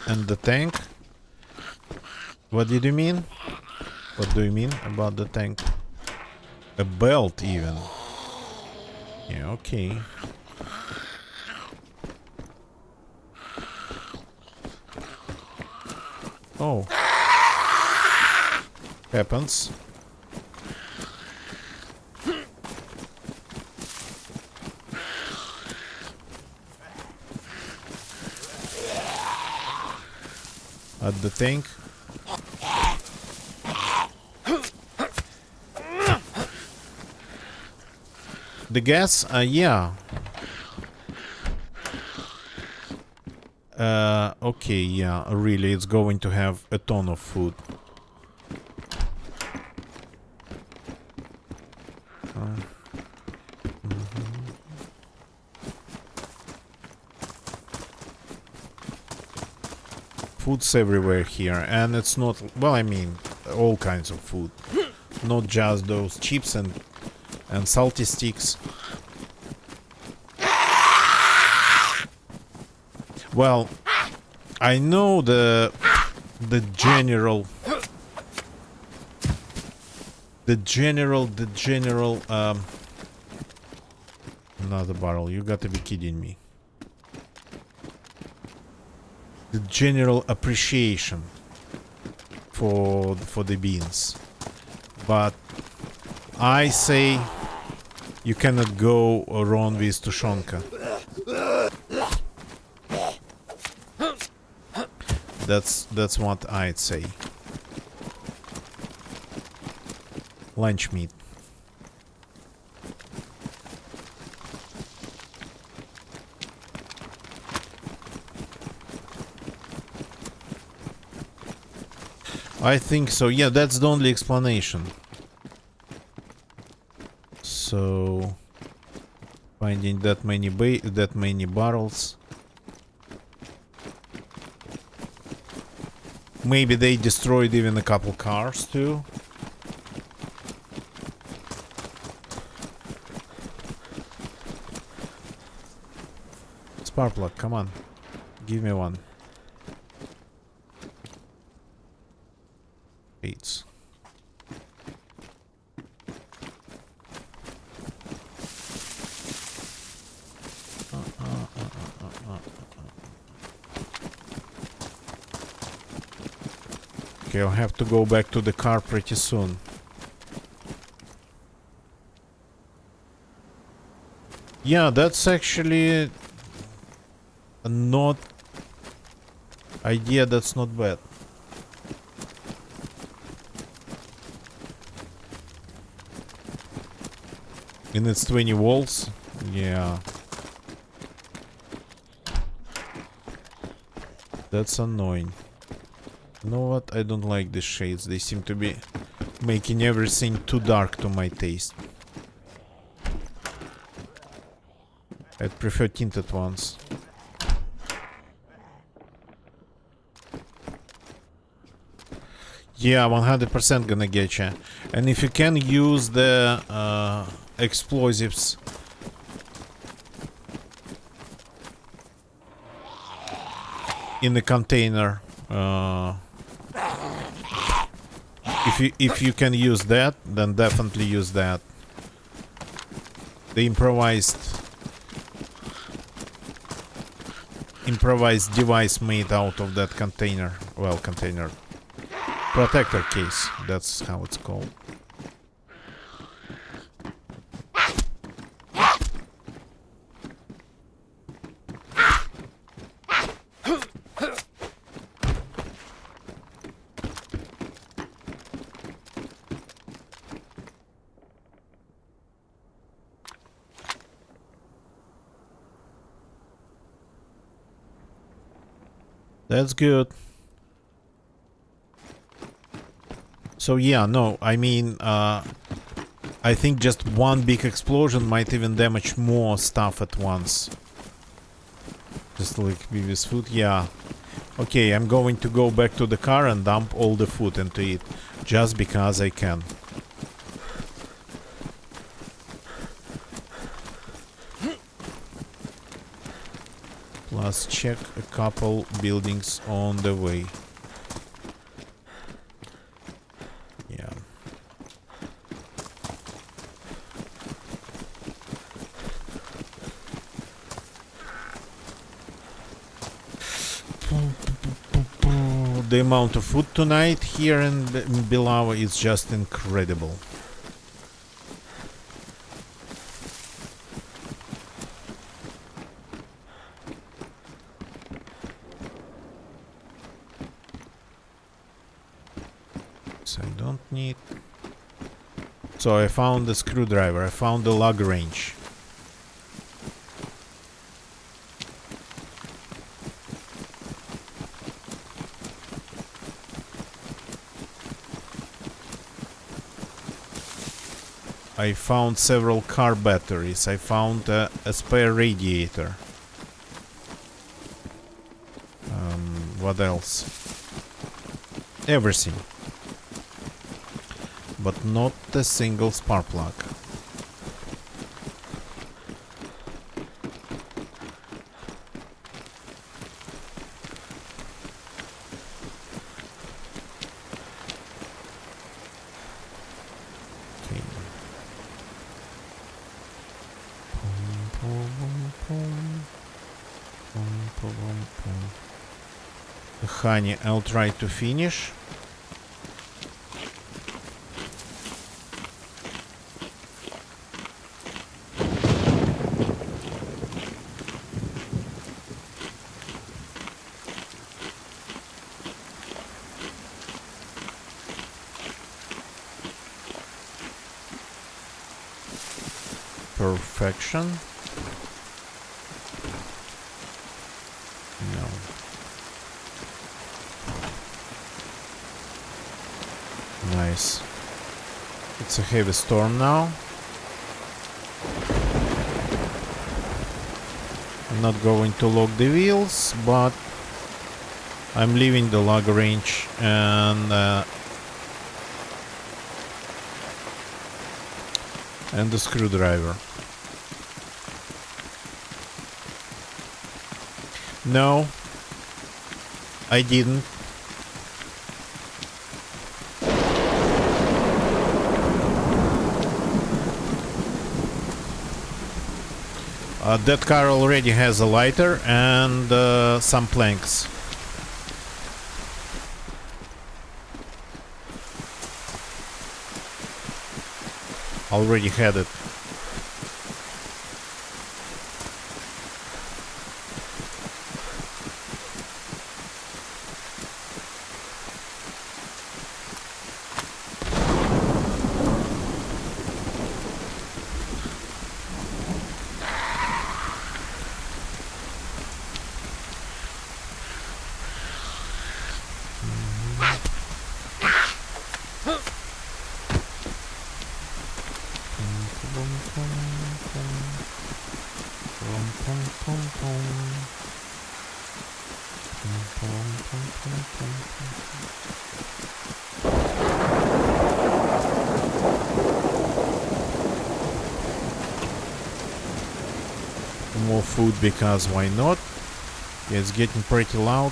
And the tank What did you mean? What do you mean about the tank? A belt even. Yeah, okay. Oh. Happens. At the tank. The gas, yeah. Okay, yeah, really, it's going to have a ton of food. Food's everywhere here, and it's not, well, I mean, all kinds of food. Not just those chips and salty sticks. Well, I know the general another barrel. You gotta be kidding me. The general appreciation for the beans, but I say you cannot go wrong with tushonka. That's what I'd say. Lunch meat. I think so. Yeah, that's the only explanation. So finding that many barrels. Maybe they destroyed even a couple cars too. Spark plug, come on. Give me one. Eight. Okay, I'll have to go back to the car pretty soon. Yeah, that's actually not idea. That's not bad. And it's 20 walls. Yeah. That's annoying. You know what? I don't like the shades. They seem to be making everything too dark to my taste. I'd prefer tinted ones. Yeah, 100% gonna get ya. And if you can use the explosives in the container, if you can use that, then definitely use that. The improvised device made out of that container, well, container protector case, that's how it's called. That's good. So yeah, no, I mean, I think just one big explosion might even damage more stuff at once. Just like previous food, yeah. Okay, I'm going to go back to the car and dump all the food into it, just because I can. Plus check a couple buildings on the way. the amount of food tonight here in Bilbao is just incredible. So I don't need... So I found the screwdriver, I found the lug wrench. I found several car batteries. I found a spare radiator. What else? Everything. But not a single spark plug. Honey, I'll try to finish. Perfection. No. Nice. It's a heavy storm now. I'm not going to lock the wheels, but I'm leaving the lug wrench and the screwdriver. No, I didn't. That car already has a lighter and some planks. Already had it. More food, because why not? Yeah, it's getting pretty loud.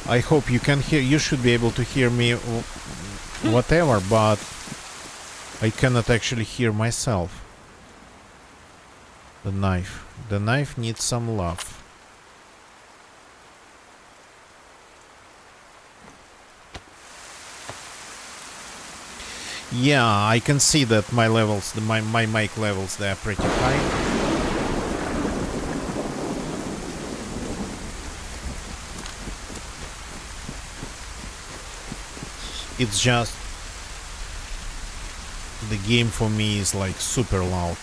I hope you can hear. You should be able to hear me whatever, but I cannot actually hear myself. The knife needs some love. Yeah, I can see that my levels, my mic levels, they are pretty high. It's just the game for me is like super loud.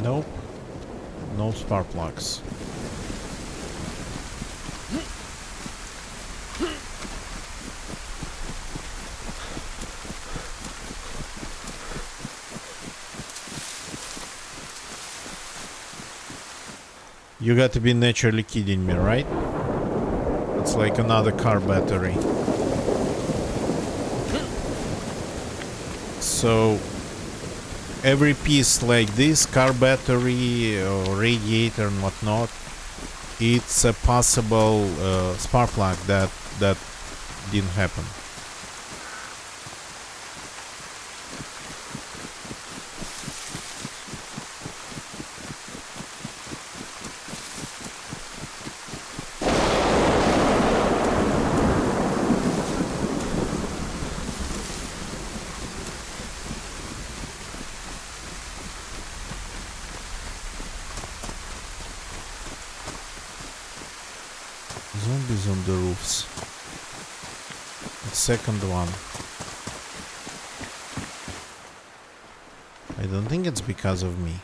Nope. No spark plugs. You got to be naturally kidding me, right? It's like another car battery. So every piece like this, car battery or radiator and whatnot, it's a possible spark plug that didn't happen. Zombies on the roofs. The second one. I don't think it's because of me.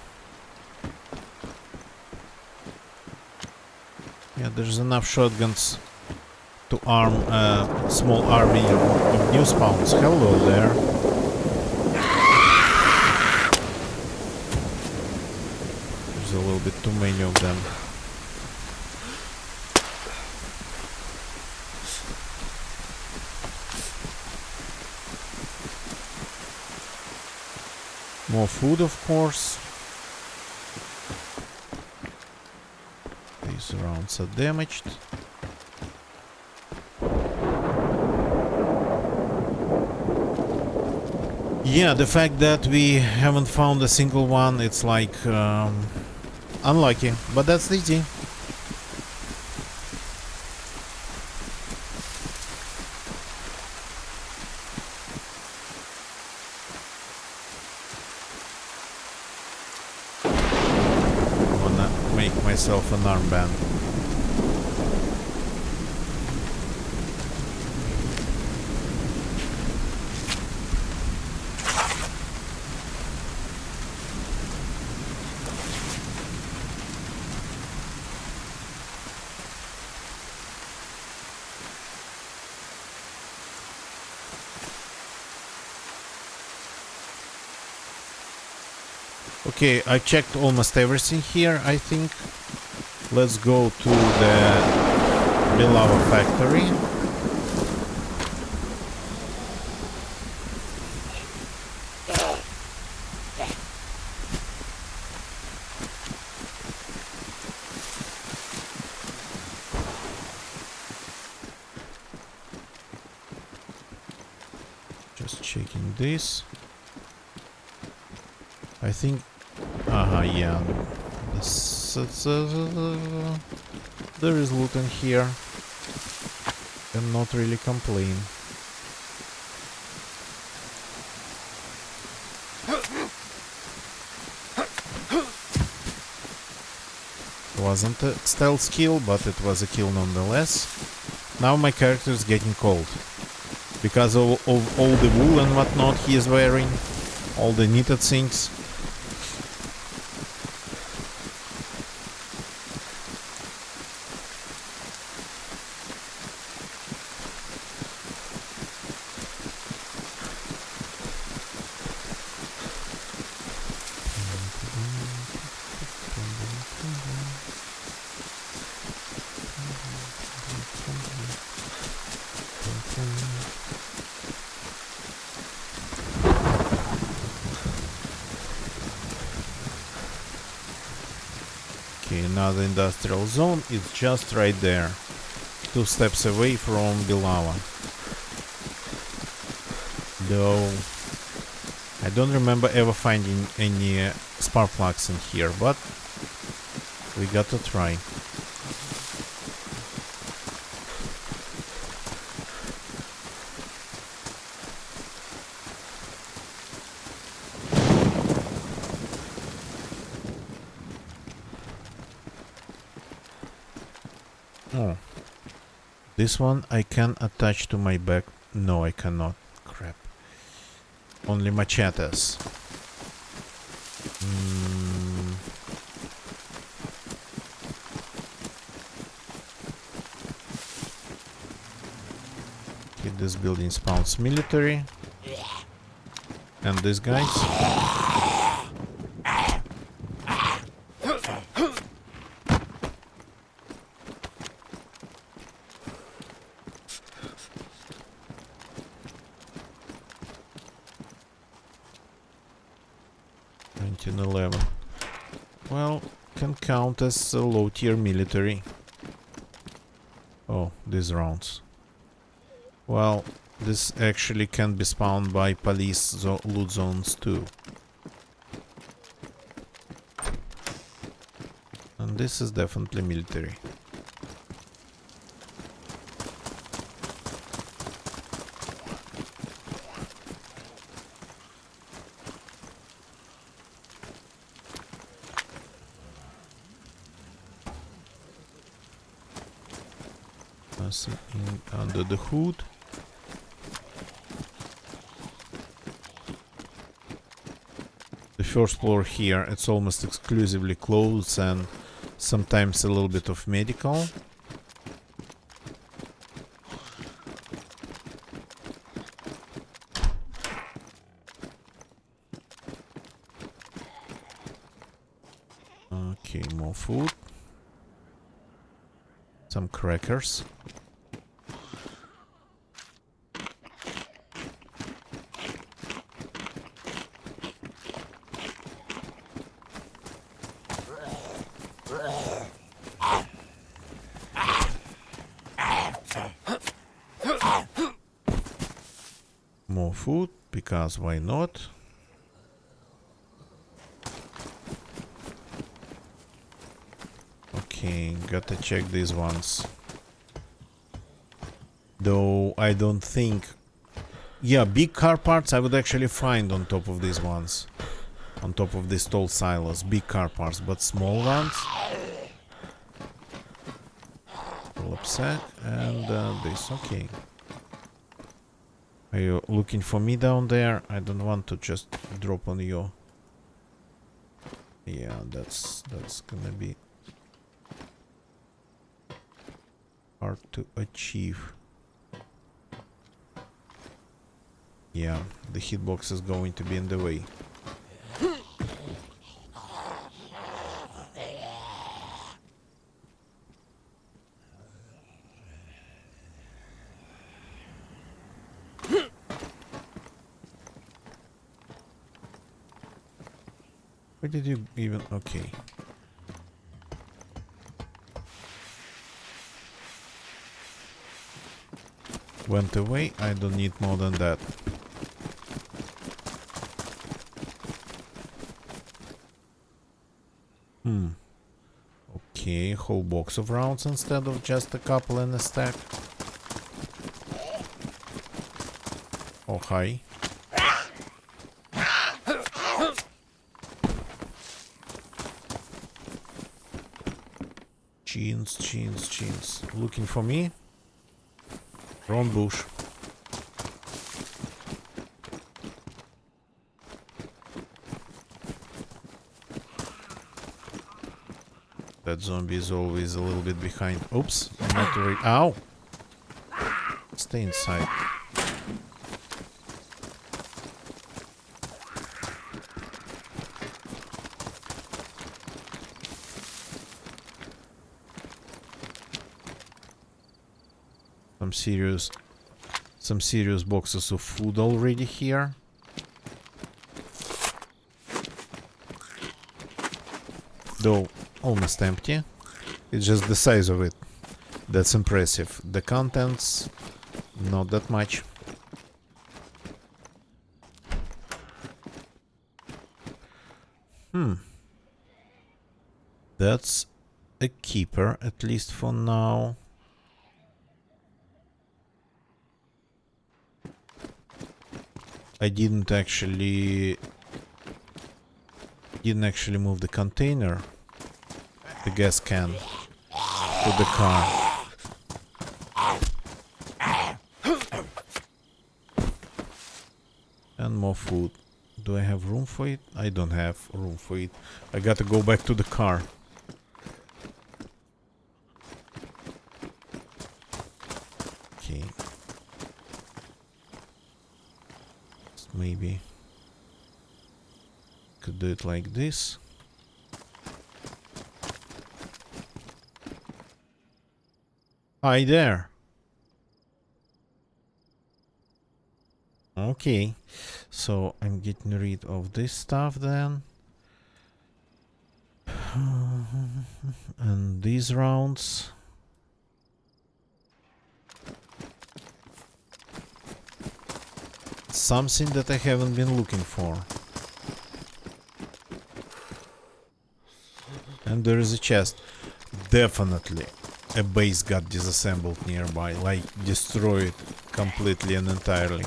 Yeah, there's enough shotguns to arm a small army of new spawns. Hello there. There's a little bit too many of them. More food, of course. These rounds are damaged. Yeah, the fact that we haven't found a single one, it's like unlucky, but that's easy. Myself an armband. Okay, I checked almost everything here, I think. Let's go to the Bilava factory. Just checking this. I think... yeah. There is loot in here. Can not really complain. Wasn't a stealth kill, but it was a kill nonetheless. Now my character is getting cold. Because of all the wool and whatnot he is wearing. All the knitted things. Okay, now the industrial zone is just right there. 2 steps away from Bilava. Though I don't remember ever finding any spark plugs in here, but we got to try. Oh, this one I can attach to my back. No, I cannot. Crap. Only machetes. Okay, this building spawns military. And these guys. Well, can count as a low-tier military. Oh, these rounds. Well, this actually can be spawned by police loot zones too. And this is definitely military. Nothing under the hood. The first floor here, it's almost exclusively clothes and sometimes a little bit of medical. Okay, more food. Some crackers. More food, because why not? Okay, gotta check these ones. Though I don't think... Yeah, big car parts I would actually find on top of these ones. On top of these tall silos, big car parts, but small ones... Full upset, and this, okay. Are you looking for me down there? I don't want to just drop on you. Yeah, that's gonna be hard to achieve. Yeah, the hitbox is going to be in the way. Where did you even... Okay. Went away. I don't need more than that. Okay, whole box of rounds instead of just a couple in a stack. Oh, hi. Jeans. Looking for me? Wrong bush. That zombie is always a little bit behind. Oops, I'm not worried. Ow! Stay inside. Some serious boxes of food already here. Though almost empty. It's just the size of it that's impressive. The contents, not that much. That's a keeper, at least for now. I didn't actually move the container, the gas can, to the car. And more food. Do I have room for it? I don't have room for it. I gotta go back to the car. Okay. Maybe could do it like this. Hi there. Okay, so I'm getting rid of this stuff then. And these rounds. something that I haven't been looking for. And there is a chest. Definitely a base got disassembled nearby, like destroyed completely and entirely.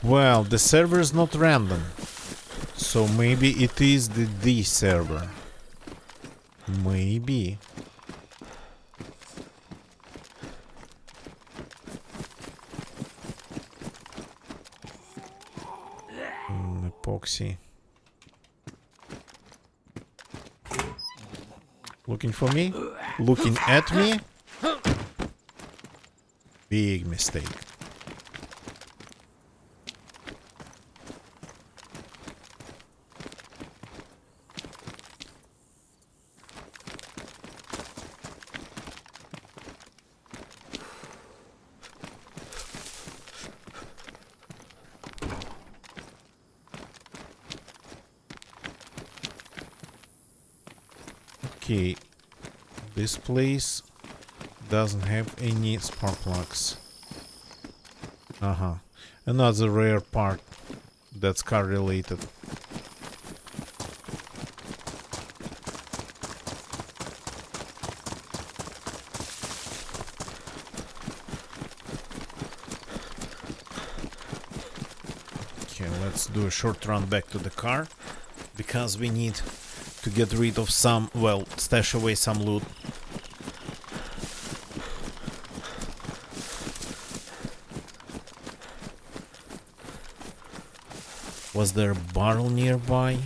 Well, the server is not random, so maybe it is the D server. Maybe. Epoxy. Looking for me? Looking at me? Big mistake. Okay, this place doesn't have any spark plugs. Another rare part that's car related. Okay, let's do a short run back to the car, because we need to get rid of some, well, stash away some loot. Was there a barrel nearby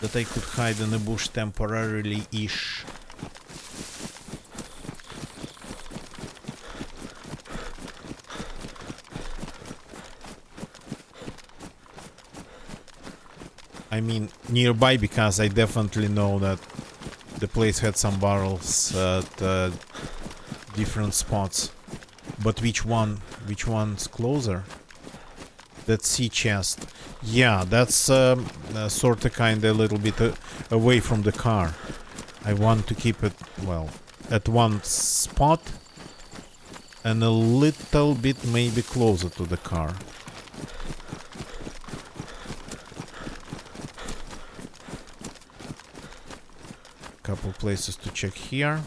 that I could hide in the bush temporarily-ish? I mean, nearby, because I definitely know that the place had some barrels at different spots. But which one's closer? That sea chest. Yeah, that's sort of kind of a little bit away from the car. I want to keep it, well, at one spot and a little bit maybe closer to the car. Couple places to check here.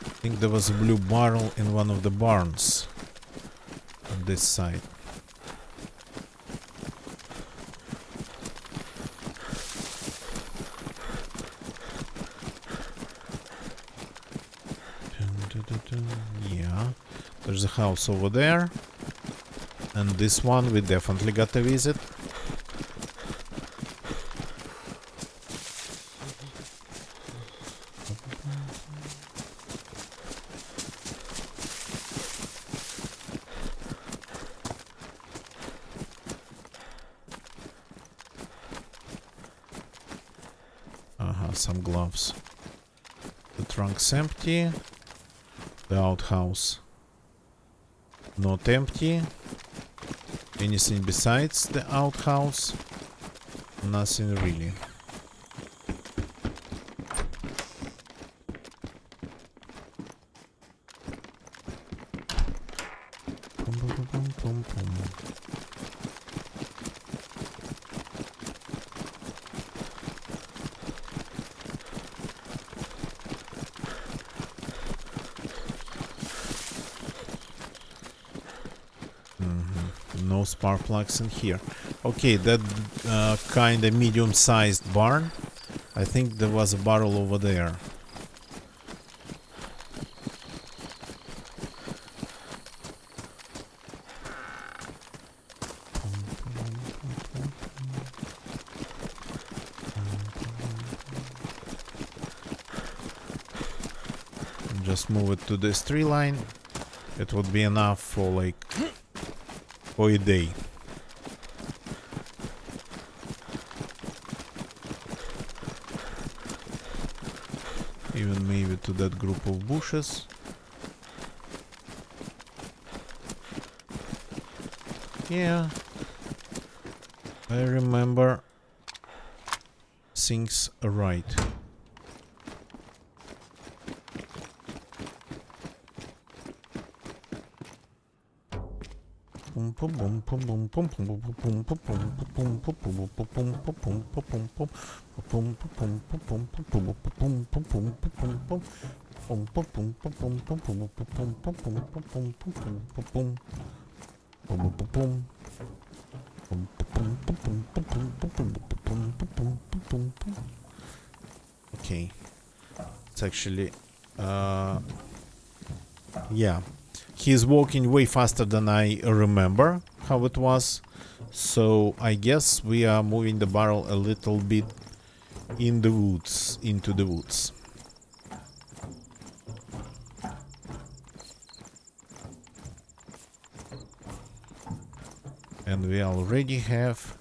I think there was a blue barrel in one of the barns on this side. Yeah, there's a house over there, and this one we definitely got to visit. Some gloves. The trunk's empty. The outhouse not empty. Anything besides the outhouse? Nothing really. No spark plugs in here. Okay, that kind of medium-sized barn. I think there was a barrel over there. just move it to this tree line. It would be enough for like for a day. Even maybe to that group of bushes. Yeah, I remember things right. Okay, it's actually yeah, he's walking way faster than I remember how it was, so I guess we are moving the barrel a little bit in the woods, into the woods. And we already have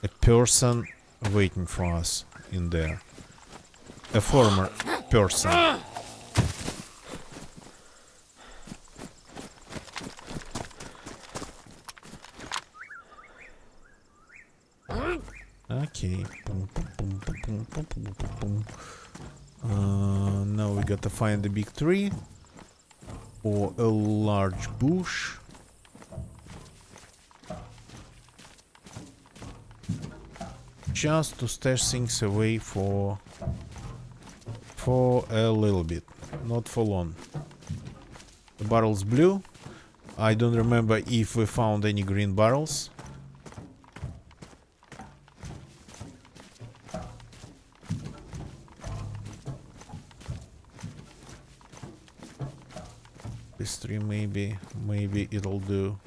a person waiting for us in there. A former person. Okay. Now we gotta find the big tree or a large bush. Just to stash things away for a little bit, not for long. The barrel's blue. I don't remember if we found any green barrels. This tree maybe it'll do.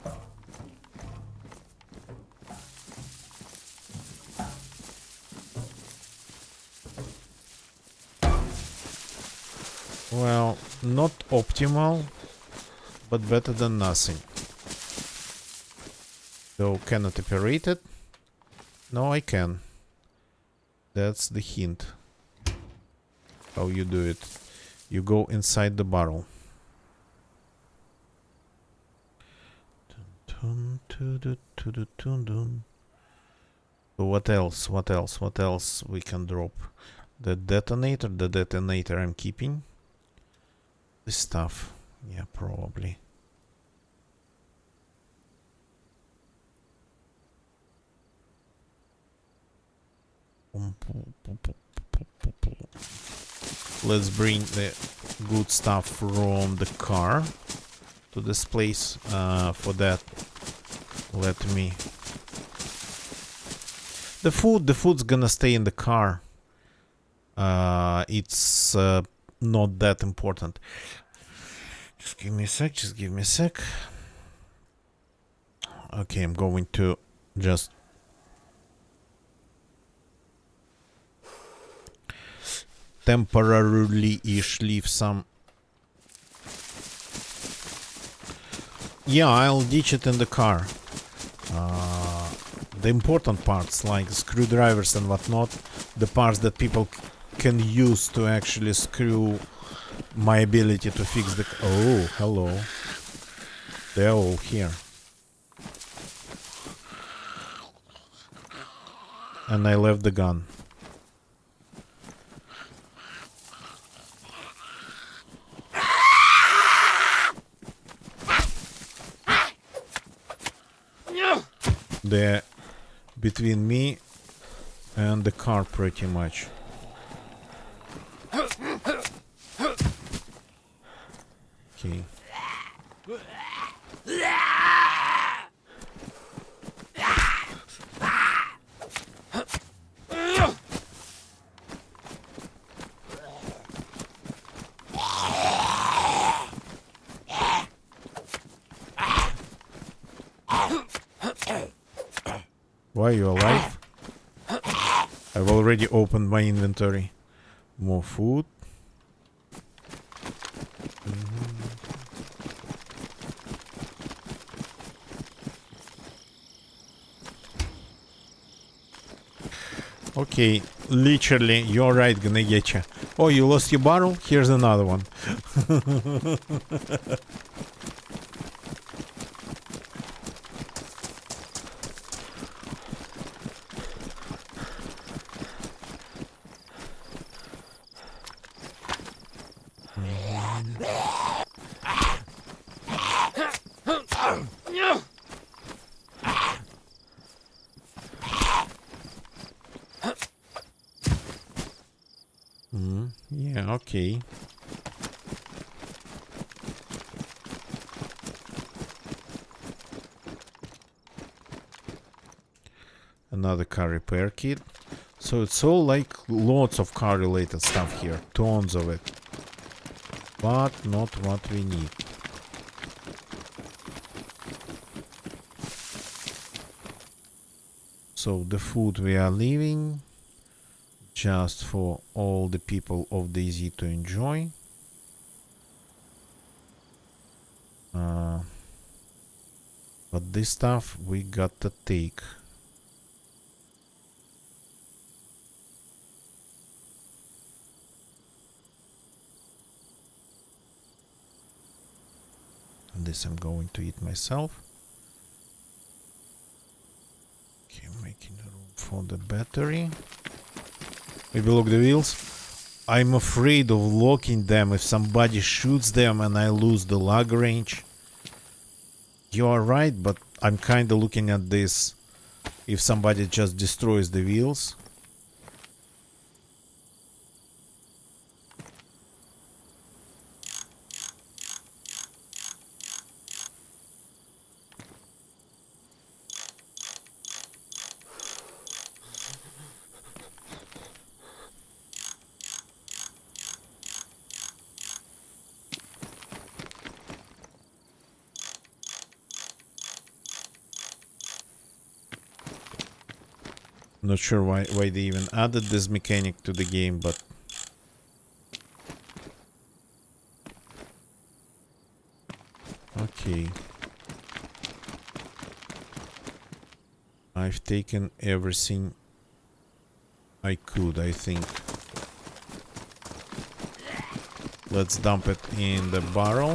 Well, not optimal, but better than nothing. So, cannot operate it? No, I can. That's the hint. How you do it. You go inside the barrel. So what else? What else? What else we can drop? The detonator. The detonator I'm keeping. This stuff. Yeah, probably. Let's bring the good stuff from the car to this place. For that, let me. The food's gonna stay in the car. It's not that important. Just give me a sec. Just give me a sec. Okay, I'm going to just temporarily-ish leave some. Yeah, I'll ditch it in the car. The important parts, like screwdrivers and whatnot, the parts that people can use to actually screw my ability to fix the. Oh, hello. They're all here. And I left the gun. They're between me and the car pretty much. Okay. Why are you alive? I've already opened my inventory. More food. Okay, literally, you're right, gonna get you. Oh, you lost your barrel? Here's another one. Yeah, okay. Another car repair kit. So it's all like lots of car related stuff here. Tons of it. But not what we need. So the food we are leaving just for all the people of DayZ to enjoy. But this stuff we got to take. And this I'm going to eat myself. Okay, making room for the battery. Maybe lock the wheels. I'm afraid of locking them if somebody shoots them and I lose the lug range. You are right, but I'm kind of looking at this if somebody just destroys the wheels. Not sure why they even added this mechanic to the game, but okay. I've taken everything I could, I think. Let's dump it in the barrel.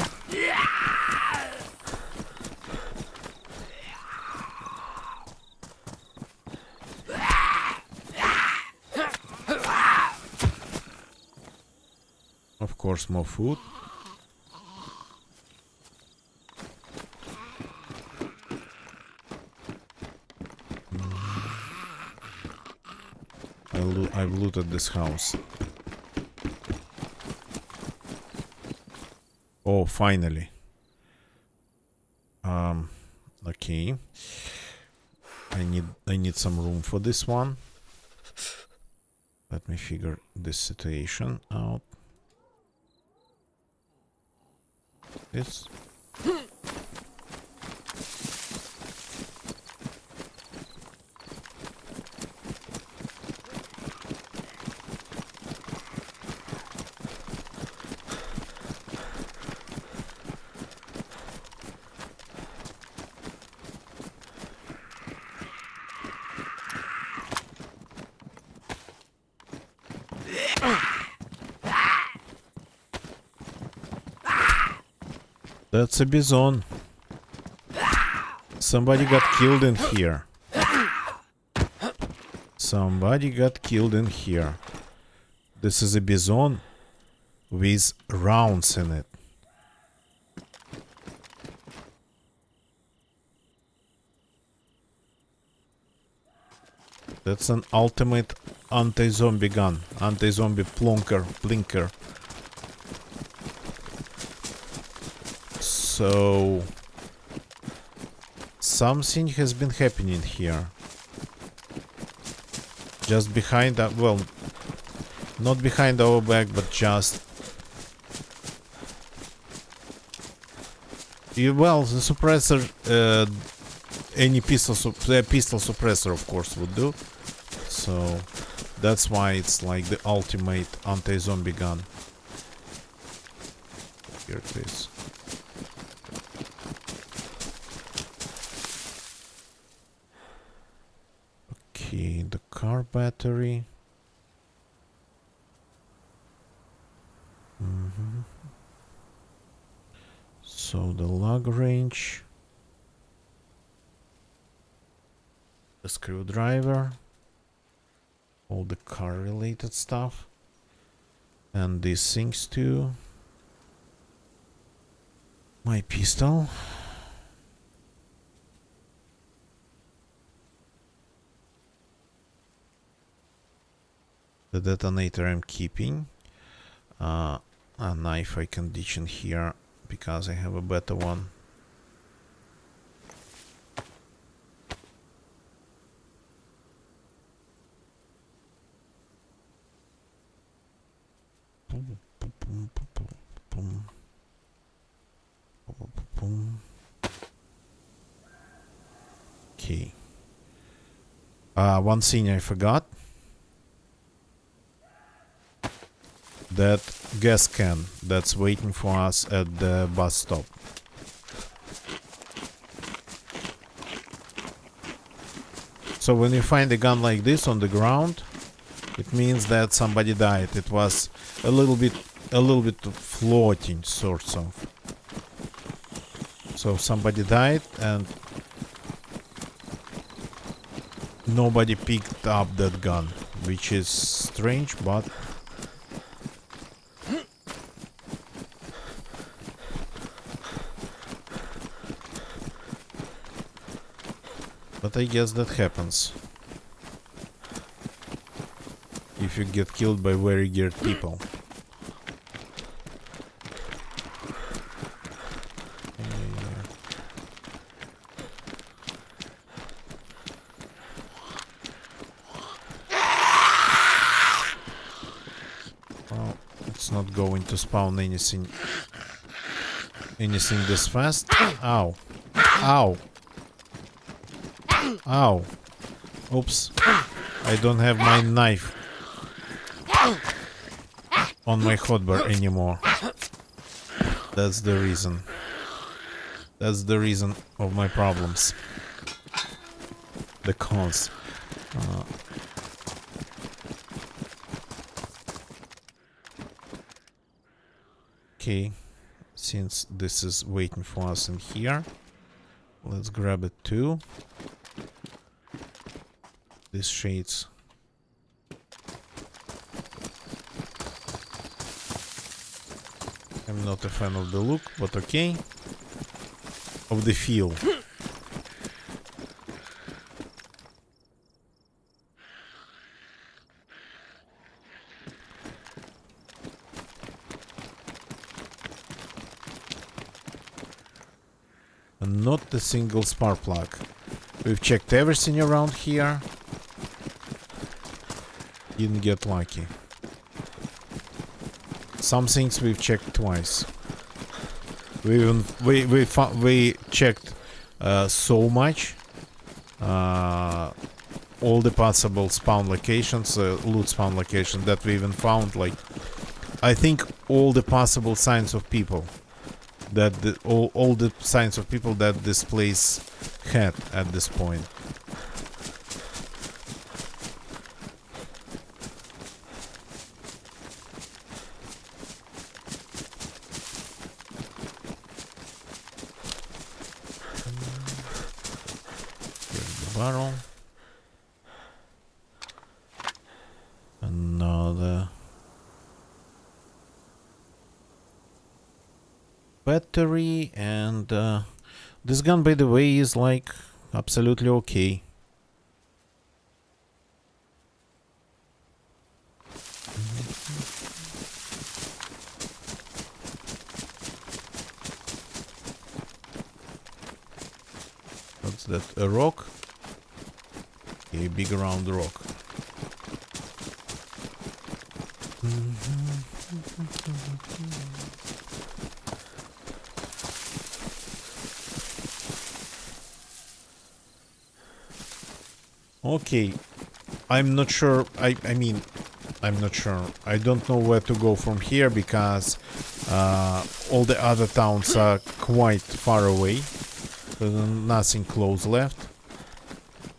Of course, more food. I've looted this house. Oh, finally. Okay. I need some room for this one. Let me figure this situation out. This. That's a bison. Somebody got killed in here. Somebody got killed in here. This is a bison with rounds in it. That's an ultimate anti-zombie gun. Anti-zombie blinker. So something has been happening here. Just behind that, well, not behind our back, but just... well, the suppressor, any pistol suppressor, of course, would do. So That's why it's like the ultimate anti-zombie gun. Here it is. Okay, the car battery. So the lug wrench. The screwdriver. All the car related stuff. And these things too. My pistol. The detonator I'm keeping. A knife I can ditch in here because I have a better one. Okay. One thing I forgot. That gas can that's waiting for us at the bus stop. So when you find a gun like this on the ground, it means that somebody died. It was a little bit floating, sort of. So somebody died and nobody picked up that gun, which is strange, but I guess that happens if you get killed by very geared people. Well, it's not going to spawn anything this fast. Ow. Ow. Ow. Oops. I don't have my knife on my hotbar anymore. That's the reason. That's the reason of my problems. The cons. Okay. Since this is waiting for us in here, let's grab it too. These shades. I'm not a fan of the look, but okay. Of the feel. And not a single spark plug. We've checked everything around here. Didn't get lucky. Some things we've checked twice. We checked so much. All the possible spawn locations, loot spawn locations, that we even found, like, I think all the possible signs of people that all the signs of people that this place had at this point. Barrel. Another battery, and this gun, by the way, is like absolutely okay. What's that? A rock? A big round rock. Okay. I'm not sure. I mean, I'm not sure. I don't know where to go from here because all the other towns are quite far away. There's nothing close left.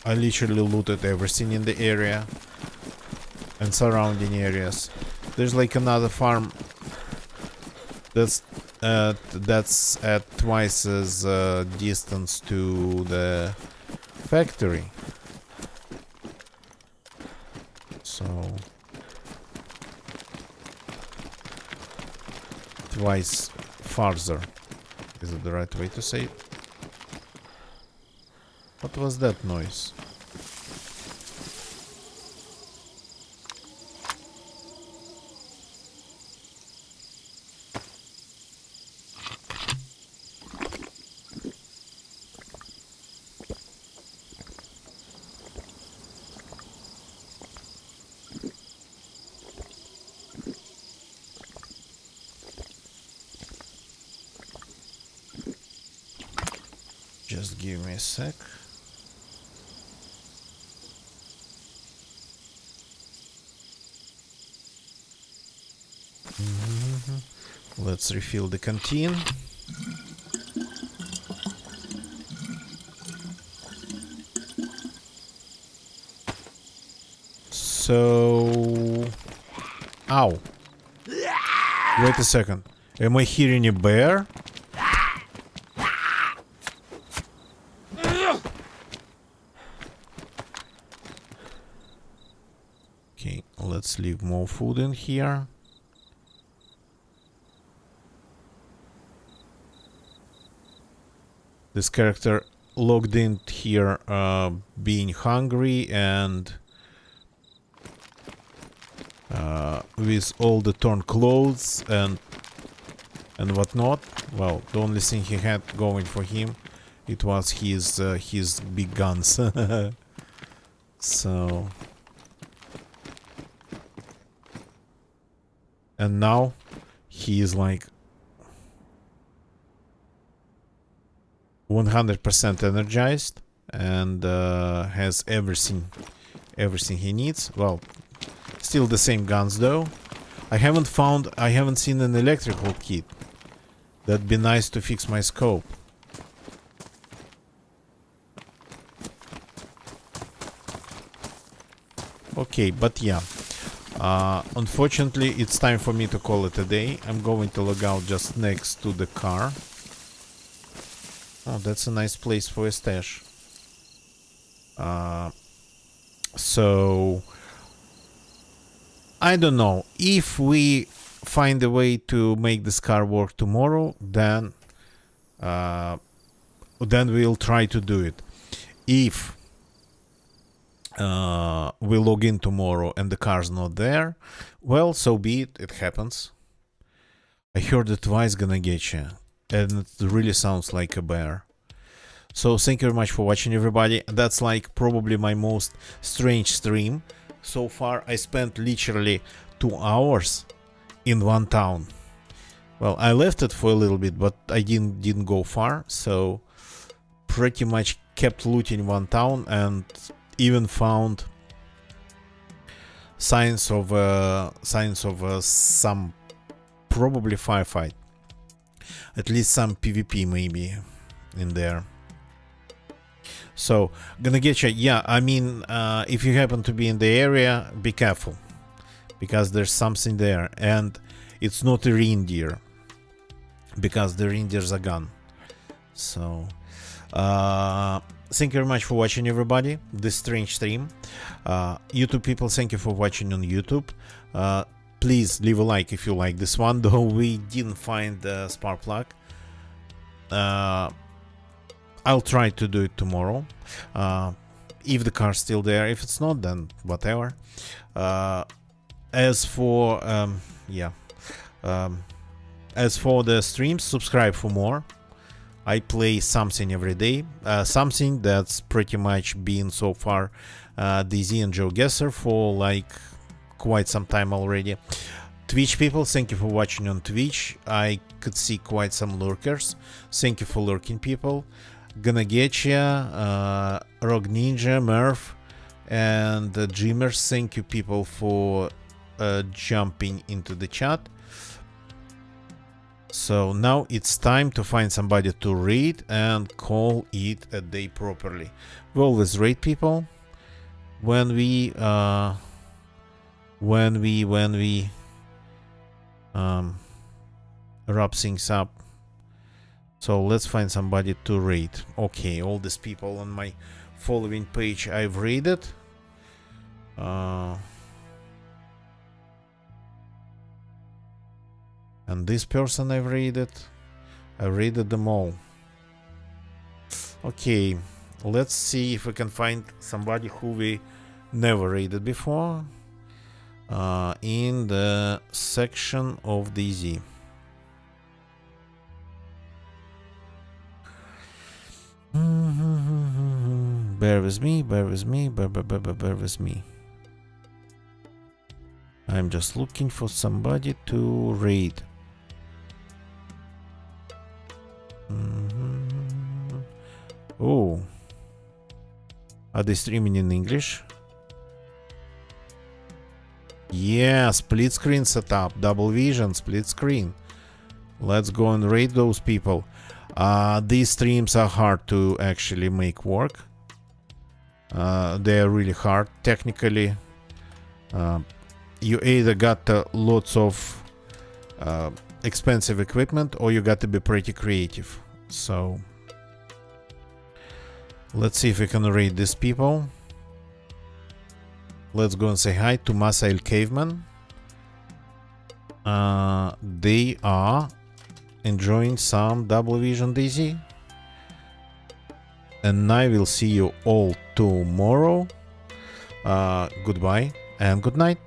I literally looted everything in the area and surrounding areas. There's like another farm that's at twice as distance to the factory. So twice farther. Is it the right way to say it? What was that noise? Just give me a sec. Let's refill the canteen. So... Ow. Wait a second. Am I hearing a bear? Okay, let's leave more food in here. This character logged in here being hungry and with all the torn clothes and whatnot. Well, the only thing he had going for him, it was his big guns. So, and now he is like 100% energized and has everything he needs. Well, still the same guns though. I haven't seen an electrical kit. That'd be nice to fix my scope. Okay, but yeah. Unfortunately, it's time for me to call it a day. I'm going to log out just next to the car. Oh, that's a nice place for a stash. So I don't know. If we find a way to make this car work tomorrow, then we'll try to do it. If we log in tomorrow and the car's not there, well, so be it. It happens. I heard that twice gonna get you, and it really sounds like a bear. So thank you very much for watching, everybody. That's like probably my most strange stream so far. I spent literally 2 hours in one town. Well, I left it for a little bit, but I didn't go far, so pretty much kept looting one town and even found signs of some probably firefight, at least some PvP maybe in there. So gonna get you. Yeah, I mean, if you happen to be in the area, be careful, because there's something there, and it's not a reindeer, because the reindeers are gone. So thank you very much for watching, everybody, this strange stream. YouTube people, thank you for watching on YouTube. Please leave a like if you like this one, though we didn't find the spark plug. I'll try to do it tomorrow, if the car's still there. If it's not, then whatever. As for the streams, subscribe for more. I play something every day, something that's pretty much been so far DZ and Joe Gesser for like quite some time already. Twitch people, thank you for watching on Twitch. I could see quite some lurkers. Thank you for lurking, people. Gonna get ya, Rogue Ninja, Murph, And Dreamers, thank you people for jumping into the chat. So now it's time to find somebody to raid and call it a day properly. We always raid people when we wrap things up. So let's find somebody to raid. Okay, all these people on my following page I've raided. And this person I've raided. I raided them all. Okay, let's see if we can find somebody who we never raided before in the section of DZ. Bear with me, bear with me, bear with me. I'm just looking for somebody to raid. Oh, are they streaming in English? Yeah, split screen setup, double vision, split screen. Let's go and raid those people. These streams are hard to actually make work. They are really hard technically. You either got lots of expensive equipment or you got to be pretty creative. So let's see if we can raid these people. Let's go and say hi to Masail Caveman. They are enjoying some double vision DZ. And I will see you all tomorrow. Goodbye and good night.